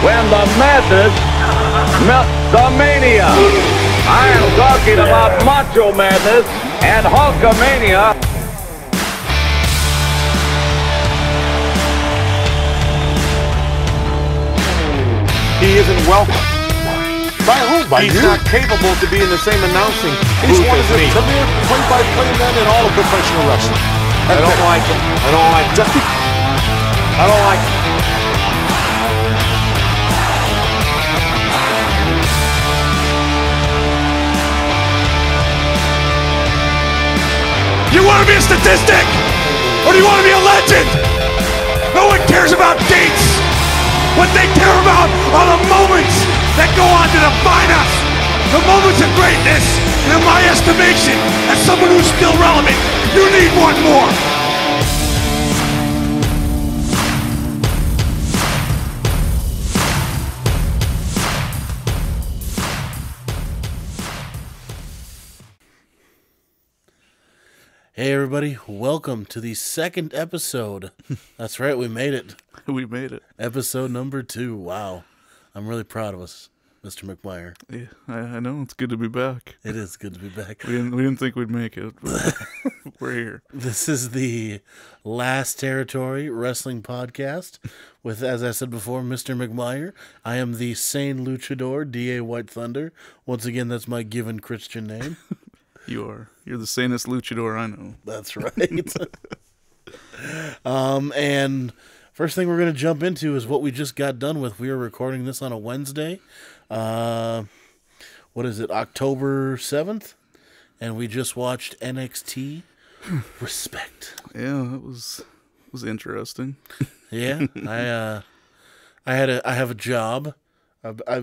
when the madness met the mania. I am talking about Macho Madness and Hulkamania. He isn't welcome. By whom? By He's you? not capable to be in the same announcing He's booth one of as the me. premier play-by-play men in all of professional wrestling. I don't like him. I don't like him. Just be... I don't like him. You want to be a statistic? Or do you want to be a legend? No one cares about dates. What they care about are the moments that go on to define us. The moments of greatness. And in my estimation, as someone who's still relevant, you need one more. Hey everybody, welcome to the second episode. That's right, we made it. We made it. Episode number 2. Wow. I'm really proud of us, Mr. McMyer. Yeah, I know. It's good to be back. It is good to be back. We didn't think we'd make it, but we're here. This is the Last Territory Wrestling Podcast with, as I said before, Mr. McMyer. I am the sane luchador, D.A. White Thunder. Once again, that's my given Christian name. You're the sanest luchador I know. That's right. And first thing we're going to jump into is what we just got done with. We are recording this on a Wednesday. What is it, October 7th? And we just watched NXT Respect. Yeah, it was interesting. Yeah, I have a job. I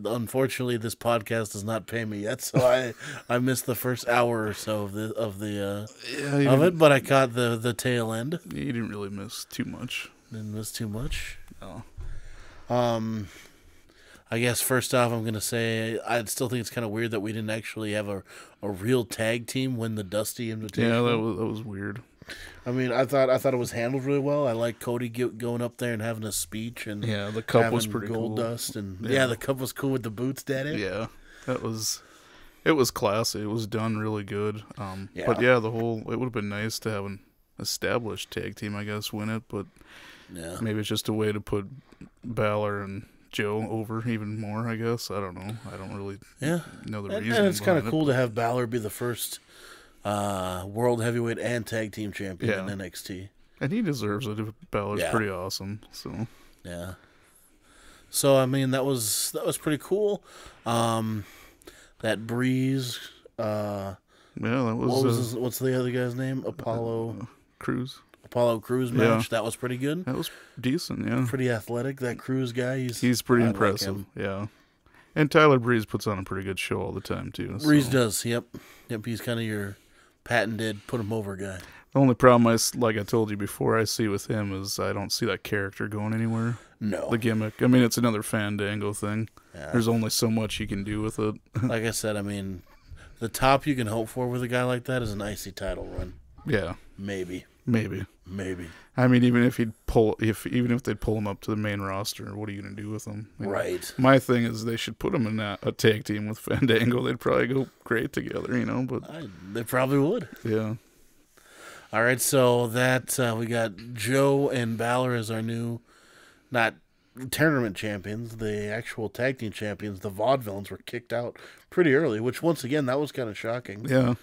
unfortunately this podcast does not pay me yet, so I missed the first hour or so of it, but I caught the tail end. You didn't really miss too much. Didn't miss too much. No. I guess first off, I'm gonna say I still think it's kind of weird that we didn't actually have a real tag team win the Dusty Invitation. Yeah, that was weird. I mean, I thought it was handled really well. I like Cody going up there and having a speech, and Yeah, the cup was pretty gold cool. dust, and yeah, the cup was cool with the boots, Daddy. Yeah, it was classy. It was done really good. Yeah. But yeah, it would have been nice to have an established tag team, I guess, win it. But Yeah. maybe it's just a way to put Balor and Joe over even more, I guess. I don't know. I don't really know the reason. And it's kind of behind cool it. to have Balor be the first world heavyweight and tag team champion Yeah. in NXT. And he deserves it. Balor's Yeah. pretty awesome. So Yeah. So I mean that was pretty cool. That Breeze. yeah, that was, What's the other guy's name? Apollo Cruz. Crews match. That was pretty good. That was decent. Yeah, Pretty athletic. That Crews guy. he's pretty I like impressive. him. Yeah, and Tyler Breeze puts on a pretty good show all the time too. So. Breeze does. Yep. He's kind of your patented put him over guy. The only problem like I told you before, I see with him is I don't see that character going anywhere. No. The gimmick. I mean, it's another Fandango thing. Yeah. There's only so much you can do with it. Like I said, I mean, the top you can hope for with a guy like that is an IC title run. Yeah, Maybe. maybe. I mean, even if they'd pull him up to the main roster, what are you gonna do with him? You know, Right. My thing is they should put him in a tag team with Fandango. They'd probably go great together, you know. But They probably would. yeah, All right, so that we got Joe and Balor as our new, not tournament champions, the actual tag team champions. The Vaudevillains were kicked out pretty early, which once again that was kind of shocking. yeah,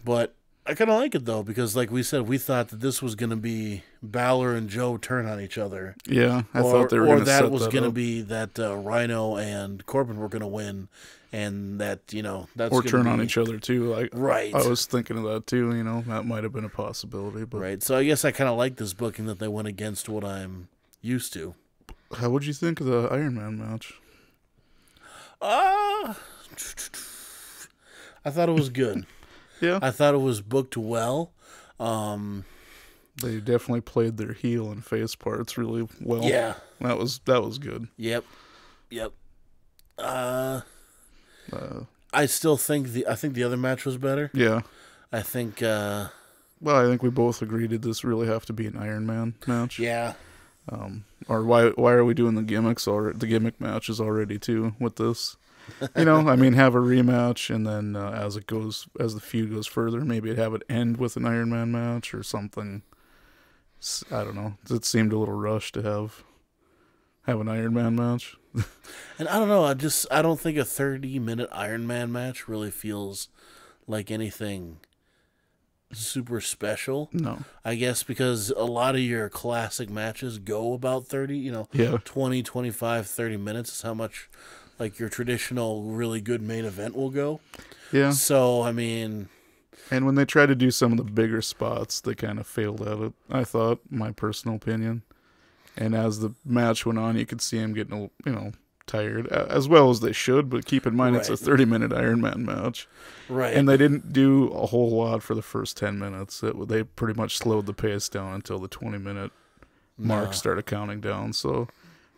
But I kind of like it though because, like we said, we thought that this was going to be Balor and Joe turn on each other. yeah. I thought they were or gonna that set was that going to up. be that Rhino and Corbin were going to win, and that that's Or gonna turn on be- each other too. Like Right. I was thinking of that too. You know, that might have been a possibility. But Right. So I guess I kind of like this booking that they went against what I'm used to. how would you think of the Iron Man match? I thought it was good. Yeah, I thought it was booked well. they definitely played their heel and face parts really well. Yeah. that was good. Yep. I still think the other match was better. Yeah. I think Well, I think we both agreed that this really have to be an Iron Man match. yeah. Or why are we doing the gimmicks or the gimmick matches already too with this? You know, I mean, have a rematch, and then as the feud goes further, maybe have it end with an Iron Man match or something. I don't know. It seemed a little rushed to have an Iron Man match. And I don't know. I don't think a 30-minute Iron Man match really feels like anything super special. No. I guess because a lot of your classic matches go about 30, Yeah. 20, 25, 30 minutes is how much like your traditional really good main event will go. Yeah. So, I mean... And when they tried to do some of the bigger spots, they kind of failed at it, I thought, my personal opinion. And as the match went on, you could see him getting, tired, as well as they should, but keep in mind it's a 30-minute Iron Man match. Right. And they didn't do a whole lot for the first 10 minutes. They pretty much slowed the pace down until the 20-minute mark started counting down. So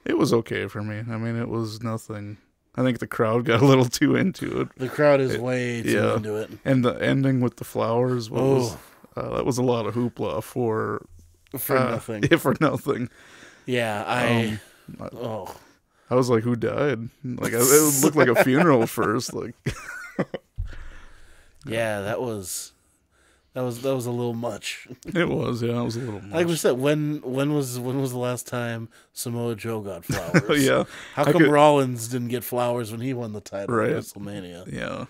it was okay for me. I mean, it was nothing. I think the crowd got a little too into it. The crowd is way too into it. And the ending with the flowers was that was a lot of hoopla for nothing. Yeah, for nothing. Yeah, I was like, who died? Like, it looked like a funeral at first. Like, yeah, that was a little much. It was a little much. Like we said, when was the last time Samoa Joe got flowers? Yeah. How come Rollins didn't get flowers when he won the title at WrestleMania? Yeah.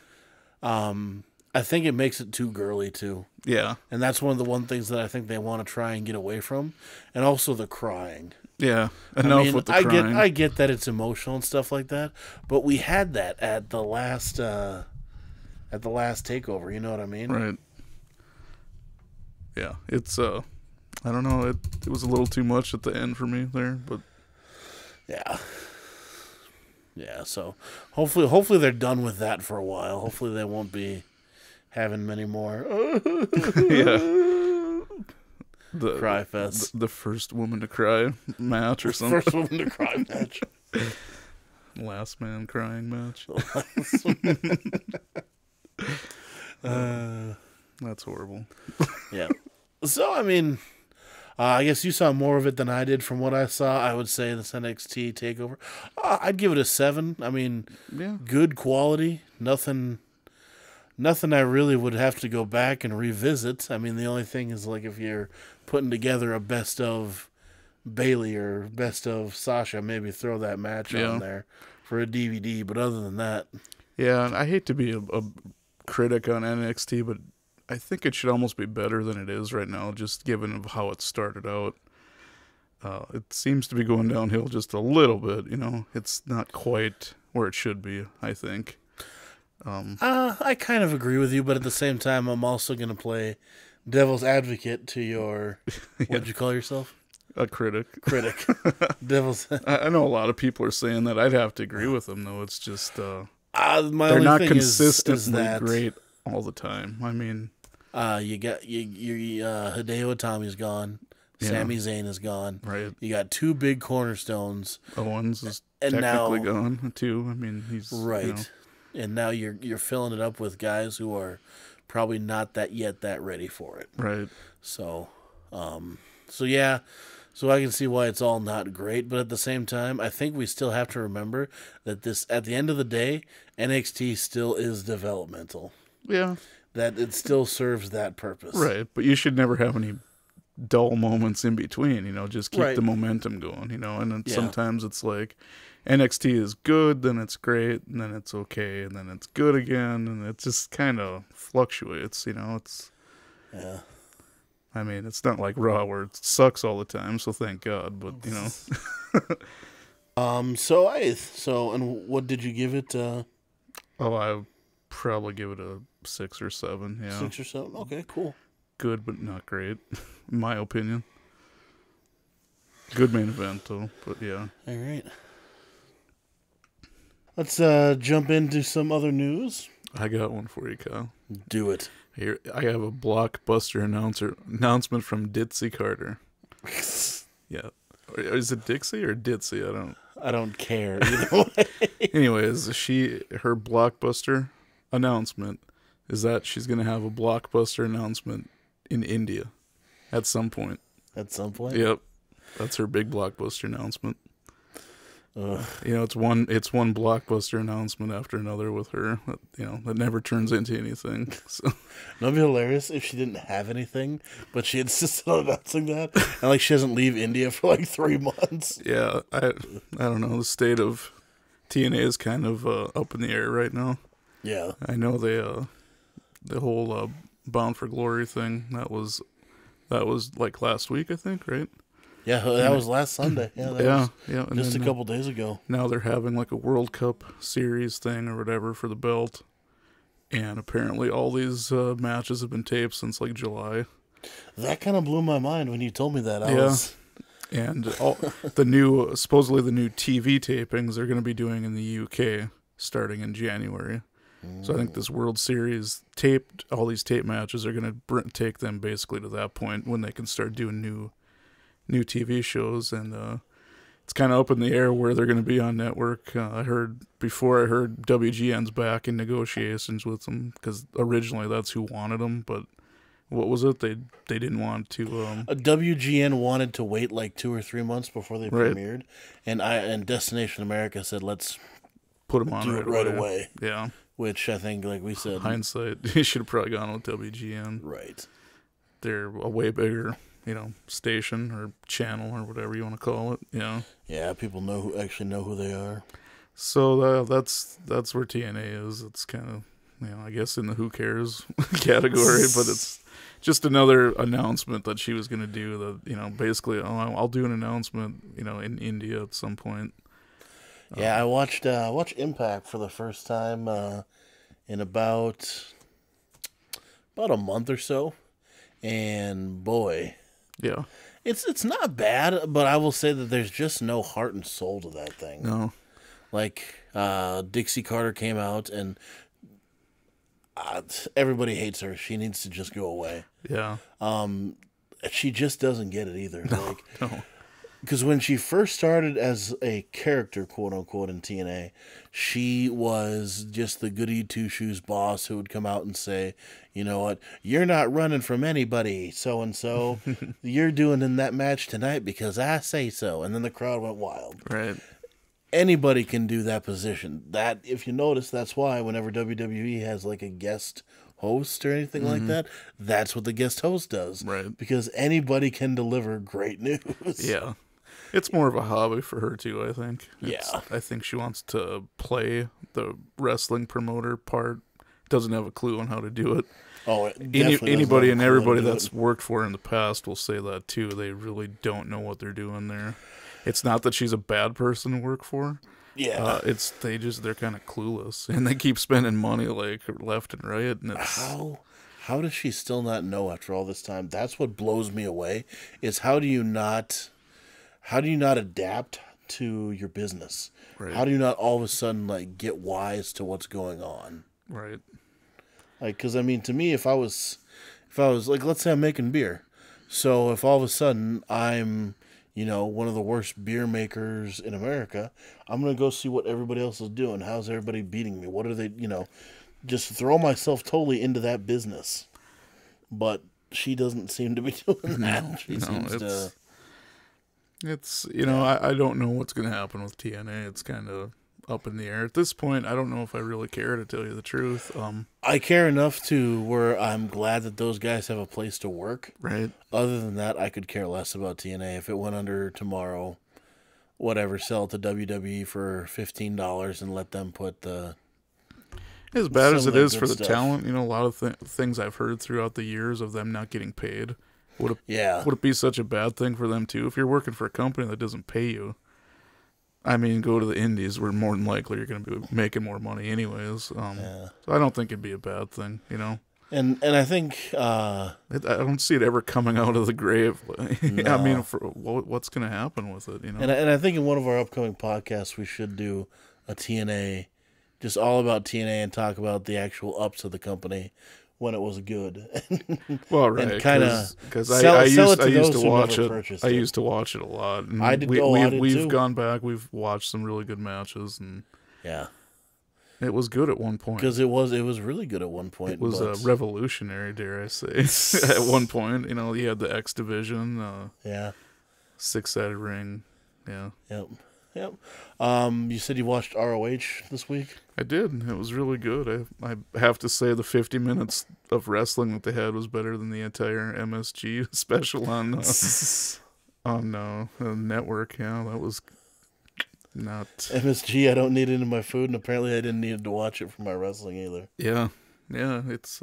I think it makes it too girly too. Yeah. And that's one of the things that I think they want to try and get away from, and also the crying. Yeah. Enough with the crying. I get that it's emotional and stuff like that, but we had that at the last takeover. You know what I mean? Right. Yeah, it's I don't know, it was a little too much at the end for me there, but yeah. So hopefully they're done with that for a while. Hopefully they won't be having many more. Yeah, the cry fest, the first woman to cry match or something. First woman to cry match. Last man crying match. That's horrible. Yeah. So, I mean, I guess you saw more of it than I did. From what I saw, I would say this NXT takeover, I'd give it a 7. I mean, good quality. Nothing I really would have to go back and revisit. I mean, the only thing is, like, if you're putting together a best of Bayley or best of Sasha, maybe throw that match on there for a DVD. But other than that... Yeah, and I hate to be a critic on NXT, but I think it should almost be better than it is right now, just given how it started out. It seems to be going downhill just a little bit, It's not quite where it should be, I think. I kind of agree with you, but at the same time, I'm also going to play devil's advocate to your... What'd you call yourself? A critic. Devil's... I know a lot of people are saying that. I'd have to agree with them, though. It's just... they're not consistently great all the time. I mean... you got Hideo Itami's gone. Sami Zayn is gone. Right. You got 2 big cornerstones. Owens is technically gone too. I mean, he's right. And now you're filling it up with guys who are probably not that ready for it. Right. So, yeah. So I can see why it's all not great, but at the same time, I think we still have to remember that this, at the end of the day, NXT still is developmental. Yeah. That it still serves that purpose. Right, but you should never have any dull moments in between, just keep the momentum going, and then sometimes it's like NXT is good, then it's great, and then it's okay, and then it's good again, and it just kind of fluctuates, it's... Yeah. I mean, it's not like Raw where it sucks all the time, so thank God, but, and what did you give it? I would probably give it a 6 or 7, yeah. 6 or 7? Okay, cool. Good, but not great, in my opinion. Good main event, though, but yeah. All right. Let's jump into some other news. I got one for you, Kyle. Do it. Here, I have a blockbuster announcement from Ditsy Carter. Yeah. Is it Dixie or Ditsy? I don't care either way. Anyways, her blockbuster announcement is that she's going to have a blockbuster announcement in India at some point. At some point? Yep. That's her big blockbuster announcement. You know, it's one blockbuster announcement after another with her. That never turns into anything. So. It'd be hilarious if she didn't have anything, but she insisted on announcing that, and like she doesn't leave India for like 3 months. Yeah, I don't know. The state of TNA is kind of up in the air right now. Yeah, I know the whole Bound for Glory thing that was like last week, I think, right? Yeah, that was last Sunday. Yeah, yeah. And just a couple days ago. Now they're having like a World Cup series thing or whatever for the belt, and apparently all these matches have been taped since like July. That kind of blew my mind when you told me that. And supposedly the new TV tapings they're going to be doing in the UK starting in January. So I think this World Series all these tape matches are going to take them basically to that point when they can start doing new TV shows, and it's kind of up in the air where they're going to be on network. I heard WGN's back in negotiations with them because originally that's who wanted them, but what was it? They didn't want to. WGN wanted to wait like 2 or 3 months before they premiered, and Destination America said let's put them on right away. Yeah, which I think, like we said, hindsight, you should have probably gone with WGN. Right, they're a way bigger, station or channel or whatever you want to call it. Yeah, people actually know who they are. So that's where TNA is. It's kind of, I guess in the who cares category, but it's just another announcement that she was going to do that, basically, I'll do an announcement, in India at some point. Yeah, I watched Impact for the first time in about a month or so, and boy, yeah, it's not bad, but I will say that there's just no heart and soul to that thing. No, like Dixie Carter came out, and everybody hates her. She needs to just go away. Yeah, she just doesn't get it either. No. Because when she first started as a character, quote unquote, in TNA, she was just the goody two shoes boss who would come out and say, "You know what? You're not running from anybody, so and so. You're doing in that match tonight because I say so." And then the crowd went wild. Right. Anybody can do that position. That, if you notice, that's why whenever WWE has like a guest host or anything like that, that's what the guest host does. Right. Because anybody can deliver great news. Yeah. It's more of a hobby for her, too, I think. Yeah. I think she wants to play the wrestling promoter part, doesn't have a clue on how to do it. Oh, anybody and everybody that's worked for her in the past will say that, too. They really don't know what they're doing there. It's not that she's a bad person to work for. Yeah. They're kind of clueless, and they keep spending money like left and right. And it's how does she still not know after all this time? That's what blows me away. Is how do you not adapt to your business? Right. How do you not all of a sudden like get wise to what's going on? Right. Like, because I mean, to me, if I was like, let's say I'm making beer, so if all of a sudden I'm one of the worst beer makers in America, I'm going to go see what everybody else is doing. How's everybody beating me? What are they, just throw myself totally into that business. But she doesn't seem to be doing that. She seems to. It's, I don't know what's going to happen with TNA. It's kind of up in the air. At this point, I don't know if I really care, to tell you the truth. I care enough to where I'm glad that those guys have a place to work. Right. Other than that, I could care less about TNA. If it went under tomorrow, whatever, sell it to WWE for $15 and let them put the... As bad as it is for the talent, a lot of things I've heard throughout the years of them not getting paid. Would it be such a bad thing for them, too? If you're working for a company that doesn't pay you, I mean, go to the indies where more than likely you're going to be making more money anyways. So I don't think it'd be a bad thing, And I think... I don't see it ever coming out of the grave. No. I mean, what's going to happen with it, And I think in one of our upcoming podcasts, we should do a TNA, just all about TNA and talk about the actual ups of the company when it was good. Well, right, and kind of because I used to watch it. I used to watch it a lot. And I did. We've gone back. We've watched some really good matches, and yeah, it was good at one point. Because it was really good at one point. It was revolutionary, dare I say? At one point, you had the X Division. Yeah. six-sided ring. Yeah. Yep. You said you watched ROH this week? I did. It was really good. I have to say the 50 minutes of wrestling that they had was better than the entire MSG special on the network. Yeah, that was not... MSG, I don't need it in my food, and apparently I didn't need to watch it for my wrestling either. Yeah, it's...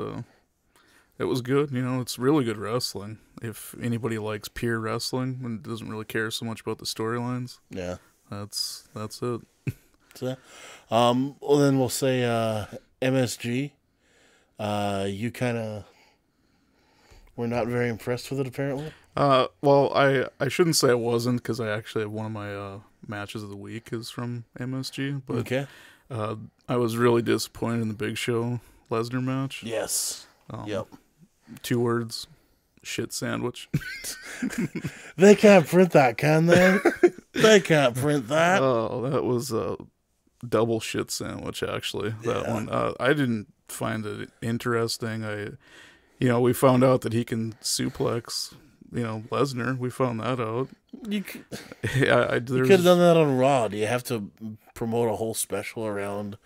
It was good. It's really good wrestling. If anybody likes pure wrestling and doesn't really care so much about the storylines, yeah, that's it. So, well, then we'll say MSG. You kind of were not very impressed with it, apparently. Well, I shouldn't say I wasn't, because I actually have one of my matches of the week is from MSG. But okay. I was really disappointed in the Big Show Lesnar match. Yes. Yep. 2 words: shit sandwich. They can't print that, can they? They can't print that. Oh, that was a double shit sandwich, actually. That one. I didn't find it interesting. We found out that he can suplex, Lesnar. We found that out. You could have done that on Raw. Do you have to promote a whole special around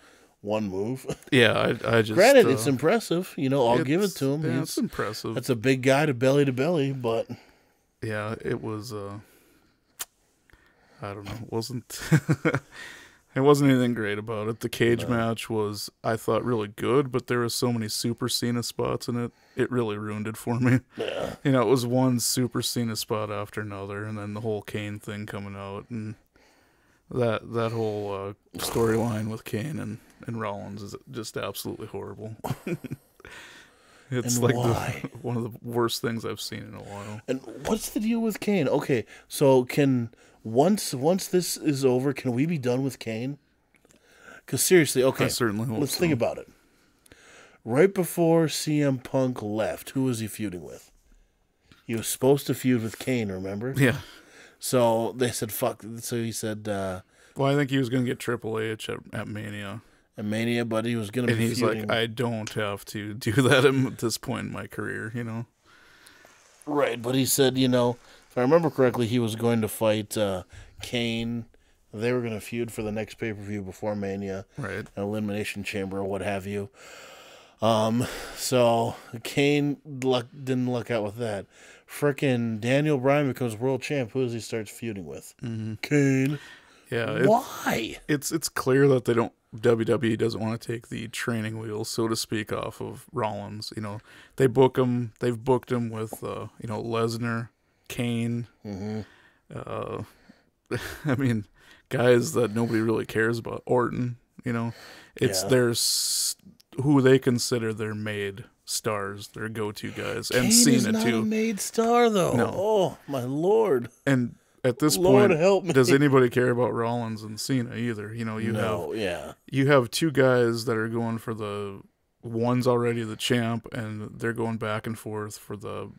one move? Yeah, I just... Granted, it's impressive. I'll give it to him. Yeah, it's impressive. That's a big guy to belly, but... Yeah, it was... I don't know. It wasn't... It wasn't anything great about it. The cage match was, I thought, really good, but there were so many Super Cena spots in it. It really ruined it for me. Yeah. It was one Super Cena spot after another, and then the whole Kane thing coming out, and that whole storyline with Kane and Rollins is just absolutely horrible. It's and like one of the worst things I've seen in a while. And what's the deal with Kane? Okay, so once this is over, can we be done with Kane? Because seriously, okay, I certainly hope let's so. think about it. Right before CM Punk left, who was he feuding with? He was supposed to feud with Kane, remember? Yeah. So they said, fuck. So he said... well, I think he was going to get Triple H at Mania. At Mania, but he was going to be feuding. And he's like, I don't have to do that at this point in my career, Right, but he said, if I remember correctly, he was going to fight Kane. They were going to feud for the next pay-per-view before Mania. Right. An Elimination Chamber or what have you. So Kane didn't luck out with that. Frickin' Daniel Bryan becomes world champ. Who does he start feuding with? Mm-hmm. Kane. Yeah. Why? It's clear that WWE doesn't want to take the training wheels, so to speak, off of Rollins. They've booked him with, Lesnar, Kane. Mm-hmm. I mean, guys that nobody really cares about. Orton, there's who they consider their made stars, their go-to guys, and Kane Cena is not too. A made star though. No. Oh my lord! And at this Lord point, help me. Does anybody care about Rollins and Cena either? You have 2 guys that are going for one's already the champ, and they're going back and forth for the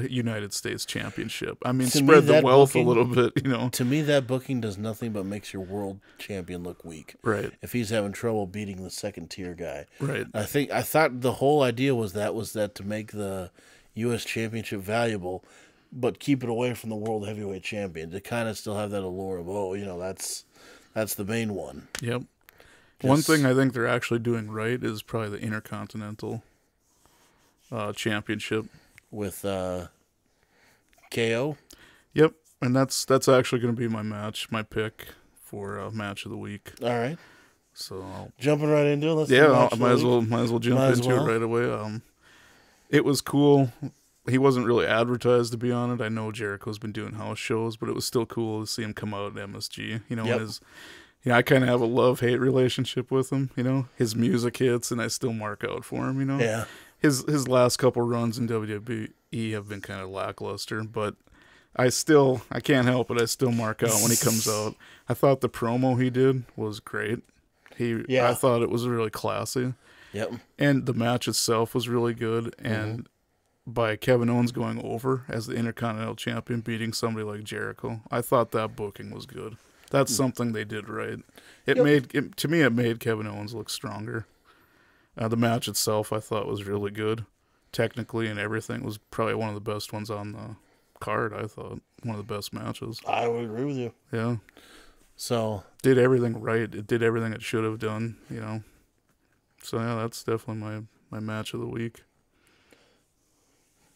United States Championship. I mean, spread the wealth a little bit, To me, that booking does nothing but makes your world champion look weak. Right. If he's having trouble beating the second tier guy. Right. I thought the whole idea was that to make the U.S. Championship valuable, but keep it away from the World Heavyweight Champion to kind of still have that allure of, that's the main one. Yep. One thing I think they're actually doing right is probably the Intercontinental Championship. With KO? Yep. And that's actually going to be my pick for match of the week. All right. So jumping right into it. Let's I might as well jump into it right away. It was cool. He wasn't really advertised to be on it. I know Jericho's been doing house shows, but it was still cool to see him come out at MSG. I kind of have a love-hate relationship with him. His music hits, and I still mark out for him. Yeah. His last couple runs in WWE have been kind of lackluster, but I can't help it. I still mark out when he comes out. I thought the promo he did was great. I thought it was really classy. Yep. And the match itself was really good. And by Kevin Owens going over as the Intercontinental Champion, beating somebody like Jericho, I thought that booking was good. That's something they did right. It made Kevin Owens look stronger. The match itself, I thought, was really good. Technically and everything, was probably one of the best ones on card, I thought. One of the best matches. I would agree with you. Yeah. So did everything right. It did everything it should have done, you know. So yeah, that's definitely my match of the week.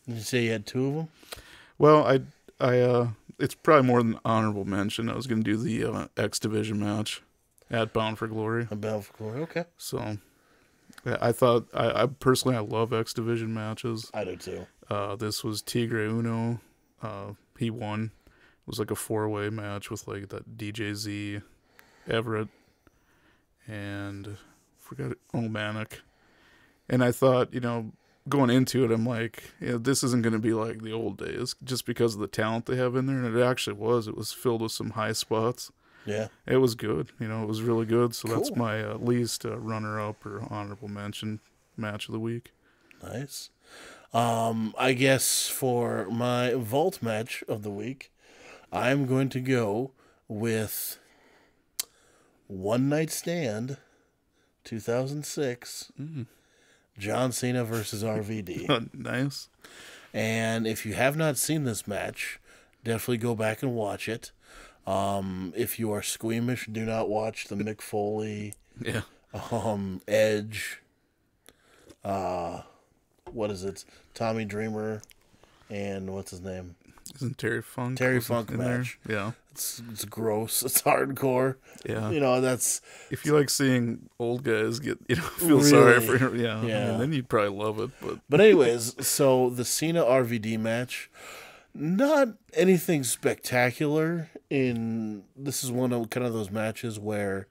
Did you say you had 2 of them? Well, I it's probably more than an honorable mention. I was going to do the X Division match at Bound for Glory. Bound for Glory, okay. So yeah, I thought I personally I love X Division matches. I do too. This was Tigre Uno. He won. It was like a 4-way match with like that DJZ, Everett, and Omanik. And I thought, you know, going into it, I'm like, yeah, this isn't going to be like the old days just because of the talent they have in there. And it actually was. It was filled with some high spots. Yeah. It was good. You know, it was really good. So cool. That's my least runner-up or honorable mention match of the week. Nice. I guess for my vault match of the week, I'm going to go with One Night Stand 2006. John Cena versus RVD. Nice. And if you have not seen this match, definitely go back and watch it. If you are squeamish, do not watch the Mick Foley, Edge, what is it? Tommy Dreamer, and what's his name? Isn't Terry Funk? Terry Funk match. There? Yeah. It's gross. It's hardcore. Yeah. You know, that's... If you like seeing old guys get, you know, feel sorry for him, yeah. I mean, then you'd probably love it. But anyways, so the Cena RVD match, not anything spectacular. This is one of kind of those matches where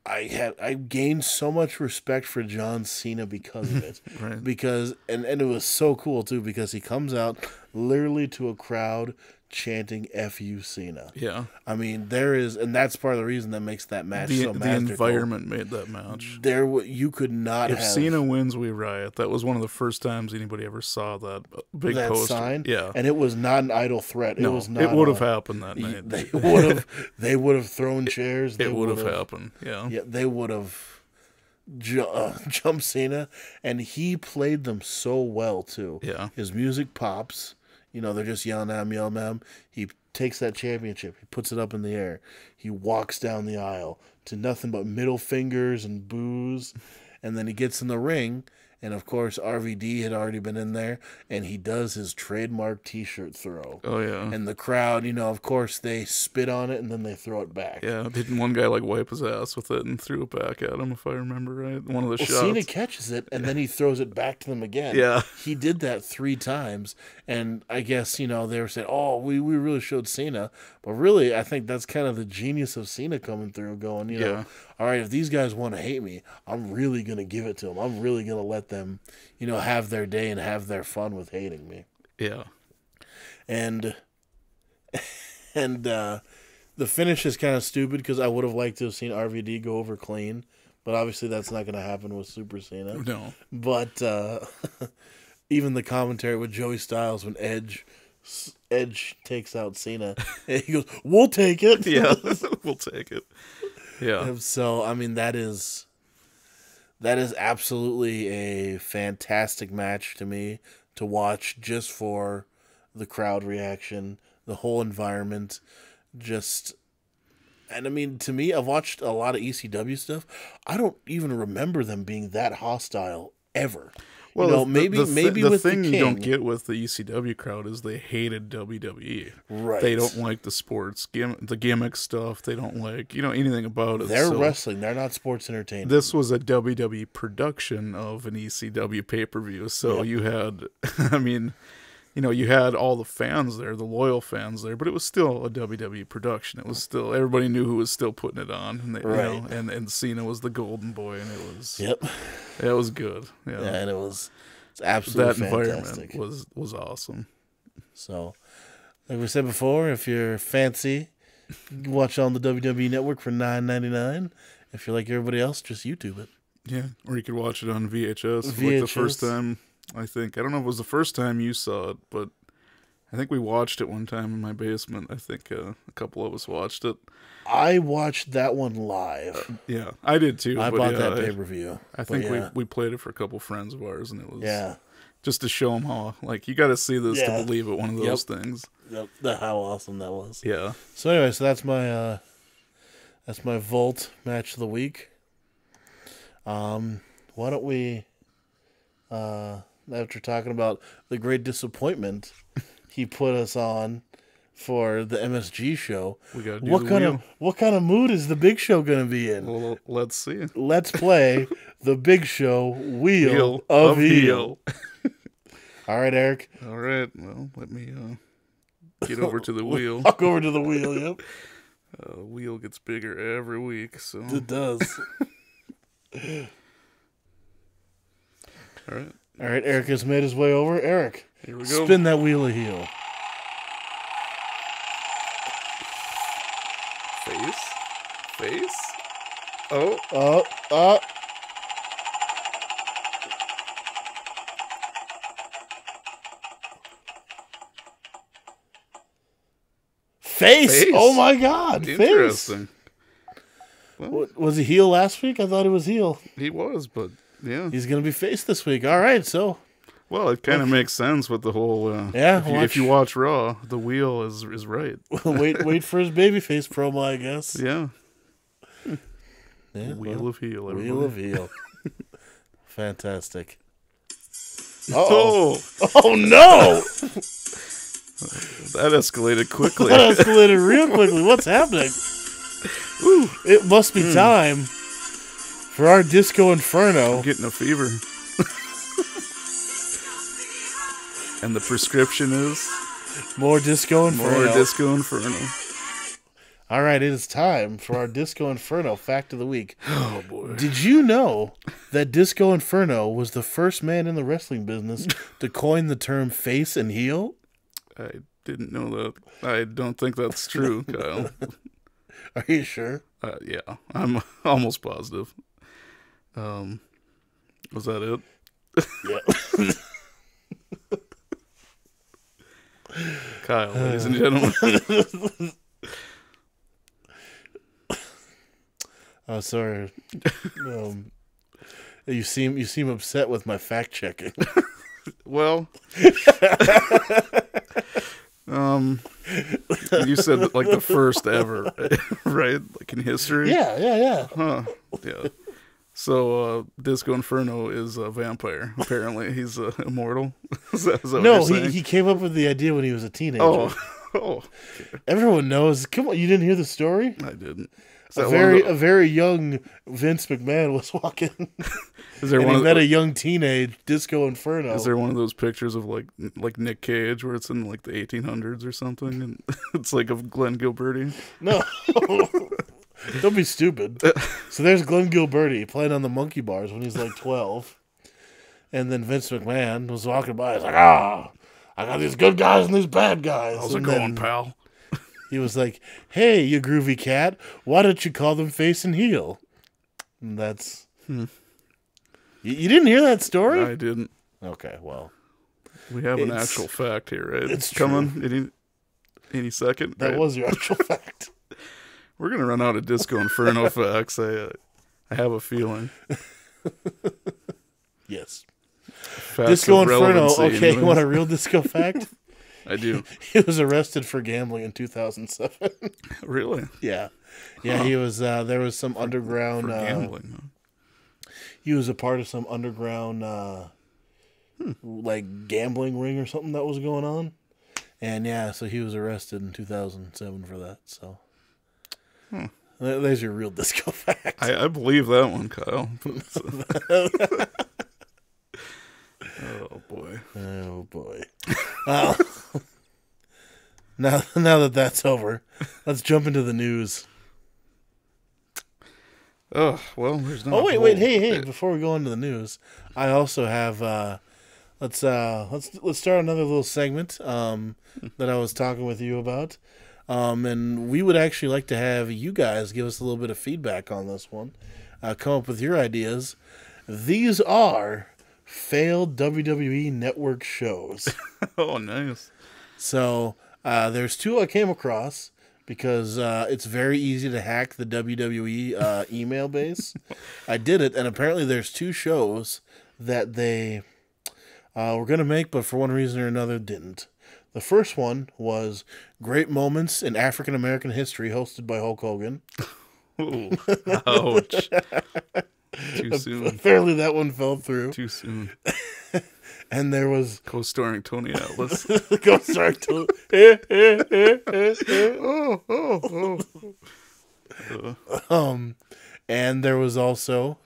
I gained so much respect for John Cena because of it. Right. Because and it was so cool too, because he comes out literally to a crowd chanting "F-U Cena." Yeah. I mean, and that's part of the reason that makes that match so magical. The environment made that match. You could not If Cena wins, we riot. That was one of the first times anybody ever saw that big poster. Sign. Yeah. And it was not an idle threat. No, it was not. It would have happened that night. They would have thrown chairs. It would have happened. Yeah. Yeah, they would have jumped Cena, and he played them so well too. Yeah. His music pops. You know, they're just yelling at him. He takes that championship. He puts it up in the air. He walks down the aisle to nothing but middle fingers and boos. And then he gets in the ring. And, of course, RVD had already been in there. And he does his trademark T-shirt throw. Oh, yeah. And the crowd, you know, of course, they spit on it and then they throw it back. Yeah, didn't one guy, like, wipe his ass with it and threw it back at him, if I remember right? One of the shots. Cena catches it, and then he throws it back to them again. Yeah. He did that 3 times. And I guess, you know, they were saying, oh, we really showed Cena. But really, I think that's kind of the genius of Cena coming through, going, you know, all right, if these guys want to hate me, I'm really going to give it to them. I'm really going to let them, you know, have their day and have their fun with hating me. Yeah. And the finish is kind of stupid because I would have liked to have seen RVD go over clean. But obviously that's not going to happen with Super Cena. No. But even the commentary with Joey Styles when Edge takes out Cena, and he goes, "We'll take it." Yeah, we'll take it. Yeah. So I mean that is absolutely a fantastic match to me to watch, just for the crowd reaction, the whole environment, and I mean, to me, I've watched a lot of ECW stuff. I don't even remember them being that hostile ever. Well, you know, maybe with the thing you don't get with the ECW crowd is they hated WWE. Right. They don't like the sports, the gimmick stuff. They don't like, you know, anything about it. They're wrestling. They're not sports entertainment. This was a WWE production of an ECW pay-per-view. So you had, I mean, you know, you had all the fans there, the loyal fans there, but it was still a WWE production. It was still, everybody knew who was still putting it on. And they, you know, and Cena was the golden boy, and it was, it was good. Yeah, and it's absolutely fantastic. Environment was awesome. So, like we said before, if you're fancy, you can watch it on the WWE Network for $9.99. If you're like everybody else, just YouTube it. Yeah, or you could watch it on VHS. Like the first time, I don't know if it was the first time you saw it, but I think we watched it one time in my basement. I think a couple of us watched it. I watched that one live. Yeah, I did too. I bought that pay-per-view. I think we played it for a couple friends of ours, and it was just to show them how, like, you got to see this to believe it. One of those things. Yep. How awesome that was. Yeah. So anyway, that's my Volt match of the week. Why don't we, after talking about the great disappointment he put us on for the MSG show, we gotta do what kind of mood is the Big Show going to be in? Well, let's see. Let's play the Big Show Wheel of Heel. All right, Eric. All right. Well, let me get over to the wheel. Walk over to the wheel. Yep. The wheel gets bigger every week, so it does. All right. Eric has made his way over. Eric, here we go. Spin that wheel of heel. Face. Oh. Face. Oh my God. Interesting. Face. Well, was he heel last week? I thought he was heel. He was, but yeah. He's going to be face this week. All right, so. Well, it kind of makes sense with the whole. If you watch Raw, the wheel is right. wait for his babyface promo, I guess. Yeah. Wheel of heel. Everybody. Wheel of heel. Fantastic. Oh no! That escalated quickly. That escalated real quickly. What's happening? Ooh, it must be time for our Disco Inferno. I'm getting a fever. And the prescription is more Disco Inferno. More Disco Inferno. All right, it is time for our Disco Inferno fact of the week. Oh, boy. Did you know that Disco Inferno was the first man in the wrestling business to coin the term face and heel? I didn't know that. I don't think that's true, Kyle. Are you sure? Yeah, I'm almost positive. Was that it? Yeah. Kyle, ladies and gentlemen. Oh, sorry. You seem upset with my fact checking. Well, you said like the first ever, right? Like in history. Yeah. Huh. Yeah. So Disco Inferno is a vampire. Apparently, he's immortal. Is that no, he came up with the idea when he was a teenager. Oh. Okay. Everyone knows. Come on, you didn't hear the story? I didn't. A very young Vince McMahon was walking. Is there and one he met a young teenage Disco Inferno. Is there one of those pictures of like Nick Cage where it's in like the 1800s or something, and it's like of Glenn Gilberti? No, don't be stupid. So there's Glenn Gilberti playing on the monkey bars when he's like 12, and then Vince McMahon was walking by. He's like, I got these good guys and these bad guys. How's it going, pal? He was like, hey, you groovy cat, why don't you call them face and heel? And that's... You didn't hear that story? I didn't. Okay, well. We have an actual fact here, right? It's coming any second. That was your actual fact. We're going to run out of Disco Inferno facts. I have a feeling. Yes. Facts Disco Inferno, okay, you want a real disco fact? I do. He was arrested for gambling in 2007. Really? Yeah. Yeah, he was, there was some underground... For gambling, huh? He was a part of some underground, like, gambling ring or something that was going on. And, yeah, so he was arrested in 2007 for that, so... There's your real disco fact. I believe that one, Kyle. Oh, boy. Oh, boy. Now that that's over, let's jump into the news. Oh, well, there's no... Oh, wait, hey, before we go into the news, I also have, let's start another little segment, that I was talking with you about. And we would actually like to have you guys give us a little bit of feedback on this one. Come up with your ideas. These are failed WWE network shows. Oh, nice. So there's two I came across because it's very easy to hack the WWE email base. I did it, and apparently there's two shows that they were going to make, but for one reason or another didn't. The first one was Great Moments in African American History, hosted by Hulk Hogan. Ooh, ouch. Too soon. Apparently that one fell through. Too soon. And there was... Co-starring Tony Atlas. Co-starring Tony... And there was also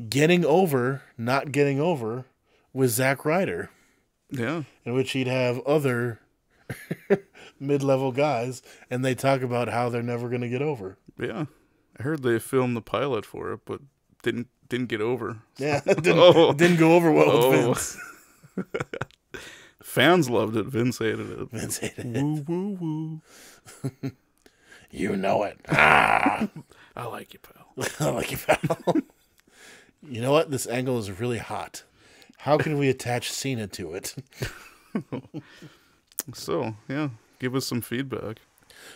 Getting Over, Not Getting Over with Zack Ryder. Yeah. In which he'd have other mid-level guys, and they talk about how they're never going to get over. Yeah. I heard they filmed the pilot for it, but didn't get over. Yeah, it didn't go over well with Vince. Fans loved it. Vince hated it. Vince hated it. Woo, woo, woo. You know it. Ah. I like you, pal. I like you, pal. You know what? This angle is really hot. How can we attach Cena to it? So, yeah, give us some feedback.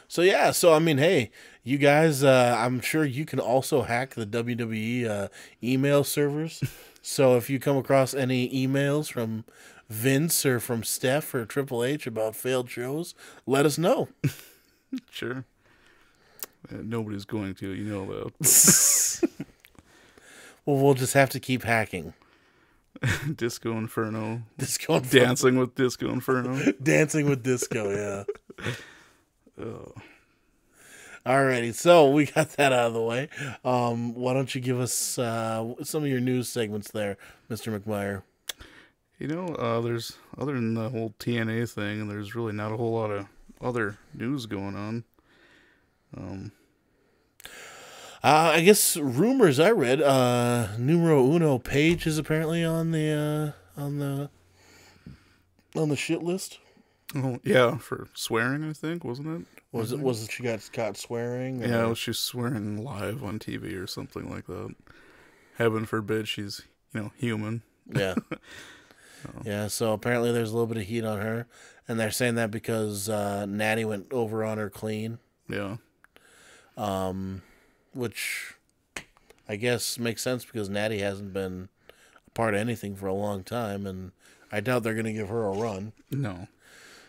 So, yeah. So, I mean, hey, you guys, I'm sure you can also hack the WWE email servers. So, if you come across any emails from Vince or from Steph or Triple H about failed shows, let us know. Sure. Nobody's going to, you know that. Well, we'll just have to keep hacking. Disco Inferno. Disco Inferno. Dancing with Disco Inferno. Dancing with Disco, yeah. Alrighty, so we got that out of the way. Why don't you give us some of your news segments there, Mr. McMyer? You know, there's, other than the whole TNA thing, and there's really not a whole lot of other news going on. I guess rumors I read, numero uno Paige is apparently on the shit list. Oh yeah, for swearing, I think, wasn't it? Was it she got caught swearing? Yeah, well, she's swearing live on TV or something like that. Heaven forbid she's, human. Yeah. Yeah, so apparently there's a little bit of heat on her, and they're saying that because Natty went over on her clean. Yeah. Which I guess makes sense because Natty hasn't been a part of anything for a long time, and I doubt they're going to give her a run. No.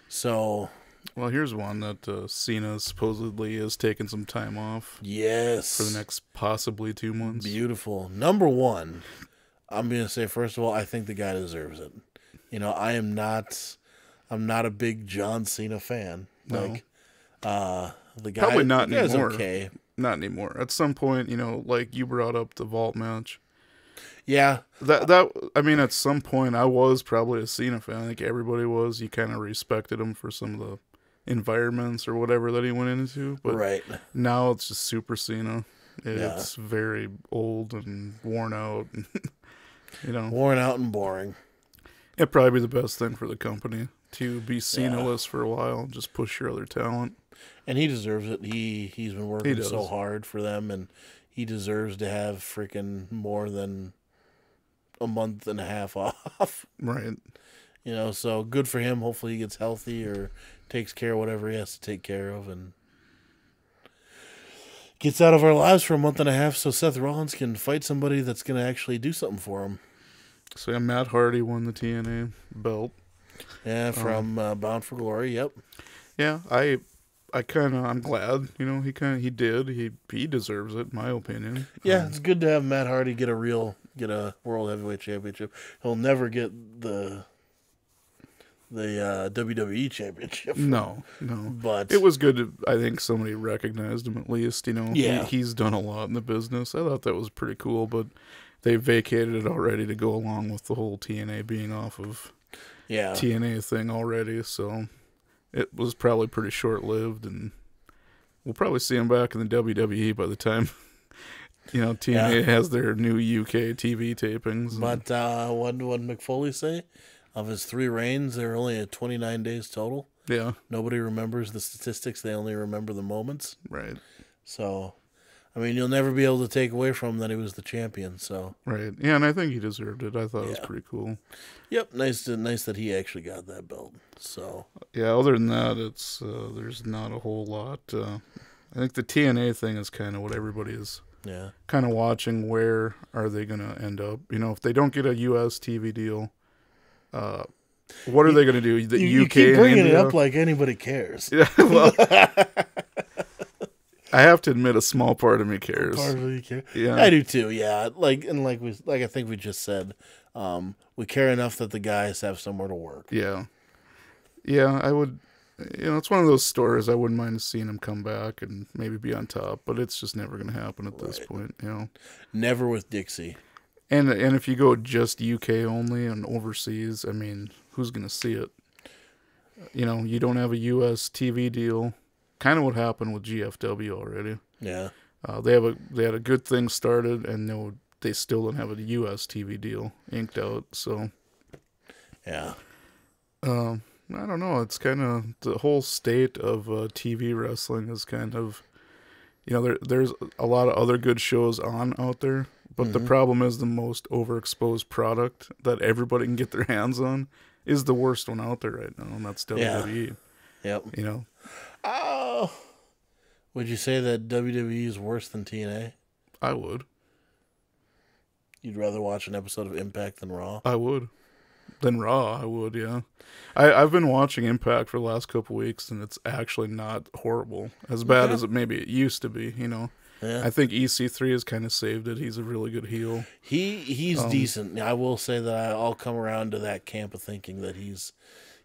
So... Well, here's one that Cena supposedly is taking some time off. Yes. For the next possibly 2 months. Beautiful. Number one, I'm going to say, first of all, I think the guy deserves it. I'm not a big John Cena fan. No. The guy, probably not anymore. Okay. Not anymore. At some point, like you brought up the vault match. Yeah. I mean, at some point, I was probably a Cena fan. I think everybody was. You kind of respected him for some of the environments or whatever that he went into. But right. Now it's just super Cena. It's very old and worn out. Worn out and boring. It'd probably be the best thing for the company to be Cena-less for a while and just push your other talent. And he deserves it. He's been working so hard for them, and he deserves to have freaking more than a month and a half off. Right. So good for him. Hopefully he gets healthy or takes care of whatever he has to take care of and gets out of our lives for a month and a half so Seth Rollins can fight somebody that's going to actually do something for him. So yeah, Matt Hardy won the TNA belt. Yeah, from Bound for Glory. Yep. Yeah, I'm glad, he deserves it, in my opinion. Yeah, it's good to have Matt Hardy get a World Heavyweight Championship. He'll never get the WWE Championship. No. But it was good I think somebody recognized him at least, Yeah. He's done a lot in the business. I thought that was pretty cool, but they vacated it already to go along with the whole TNA being off of TNA thing already, so it was probably pretty short-lived, and we'll probably see him back in the WWE by the time, TNA has their new UK TV tapings. But what did McFoley say? Of his 3 reigns, there are only 29 days total. Yeah. Nobody remembers the statistics. They only remember the moments. Right. So, I mean, you'll never be able to take away from him that he was the champion. So. Right. Yeah, and I think he deserved it. I thought it was pretty cool. Yep. Nice that he actually got that belt. So. Yeah, other than that, it's there's not a whole lot. I think the TNA thing is kind of what everybody is Yeah. Kind of watching where are they going to end up. You know, if they don't get a U.S. TV deal, what are they going to do? The You UK keep bringing and it India? up like anybody cares. Yeah, well, I have to admit, a small part of me cares. Part of you care. Yeah. I do too. Yeah, like I think we just said, we care enough that the guys have somewhere to work. Yeah. Yeah, I would. You know, it's one of those stories I wouldn't mind seeing him come back and maybe be on top, but it's just never going to happen at this point, you know. Never with Dixie. And if you go just UK only and overseas, I mean, who's going to see it? You know, you don't have a US TV deal. Kind of what happened with GFW already. Yeah. They had a good thing started, and they still don't have a US TV deal inked out. So, yeah. I don't know. It's kind of the whole state of TV wrestling is kind of, you know, there's a lot of other good shows on out there, but the problem is the most overexposed product that everybody can get their hands on is the worst one out there right now, and that's WWE. Yep. You know. Oh. Would you say that WWE is worse than TNA? I would. You'd rather watch an episode of Impact than Raw? I would. Than Raw, I would, yeah. I've been watching Impact for the last couple weeks, and it's actually not horrible. As bad as it used to be, you know. Yeah. I think EC3 has kind of saved it. He's a really good heel. He's decent. I will say that I'll come around to that camp of thinking that he's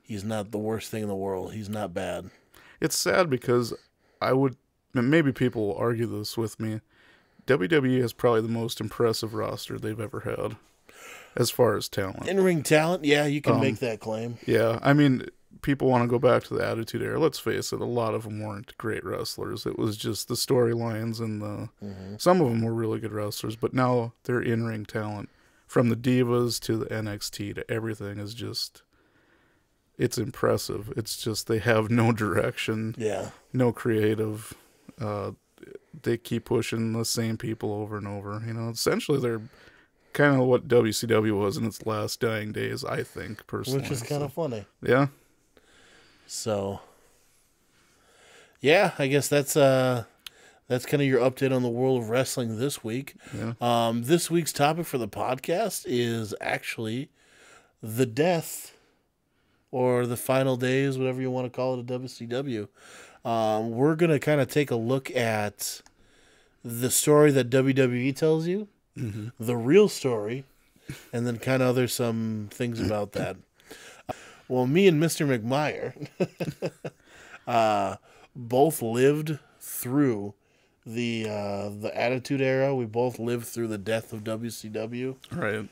not the worst thing in the world. He's not bad. It's sad because maybe people will argue this with me, WWE has probably the most impressive roster they've ever had. As far as talent. In-ring talent, yeah, you can make that claim. Yeah, I mean, people want to go back to the Attitude Era. Let's face it, a lot of them weren't great wrestlers. It was just the storylines and some of them were really good wrestlers, but now their in-ring talent, from the Divas to the NXT to everything, is just, it's impressive. It's just they have no direction, no creative. They keep pushing the same people over and over. You know, essentially they're kind of what WCW was in its last dying days, I think, personally. Which is kind of funny. Yeah. So, yeah, I guess that's kind of your update on the world of wrestling this week. Yeah. This week's topic for the podcast is actually the death or the final days, whatever you want to call it, of WCW. We're going to kind of take a look at the story that WWE tells you, the real story, and then kind of there's some things about that. Well, me and Mr. McMyer both lived through the Attitude Era. We both lived through the death of WCW. Right.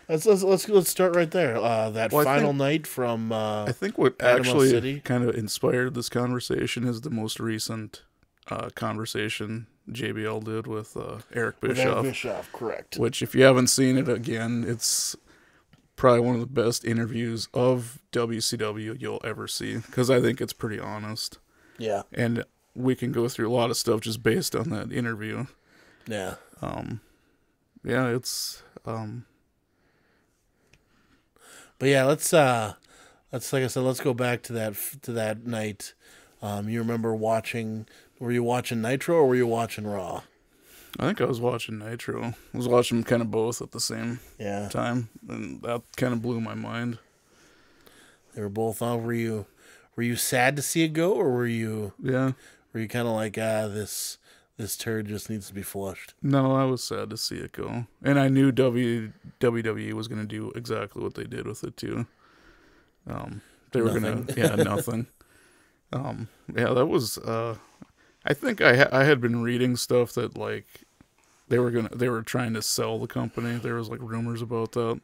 Let's start right there. Final night from I think what Panama actually City. kind of inspired this conversation is the most recent conversation JBL did with Eric Bishoff. Eric Bischoff, correct. Which, if you haven't seen it, again, it's probably one of the best interviews of WCW you'll ever see, because I think it's pretty honest. Yeah. And we can go through a lot of stuff just based on that interview. Yeah. Yeah, it's But yeah, let's like I said, let's go back to that night. You remember watching? Were you watching Nitro or were you watching Raw? I think I was watching Nitro. I was watching kind of both at the same time, and that kind of blew my mind. They were both on. Were you sad to see it go, or were you kind of like, this turd just needs to be flushed? No, I was sad to see it go, and I knew WWE was going to do exactly what they did with it too. They were going to nothing. That was. I think I had been reading stuff that like they were trying to sell the company. There was like rumors about that,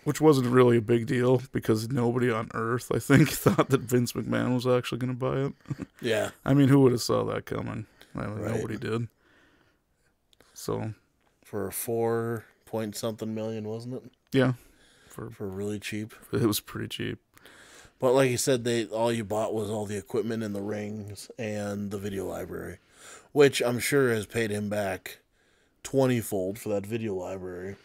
which wasn't really a big deal because nobody on earth, I think, thought that Vince McMahon was actually going to buy it. Yeah. I mean, who would have saw that coming? Nobody did. So, for 4-point-something million, wasn't it? Yeah. For really cheap. It was pretty cheap. But like you said, all you bought was all the equipment and the rings and the video library, which I'm sure has paid him back 20-fold for that video library.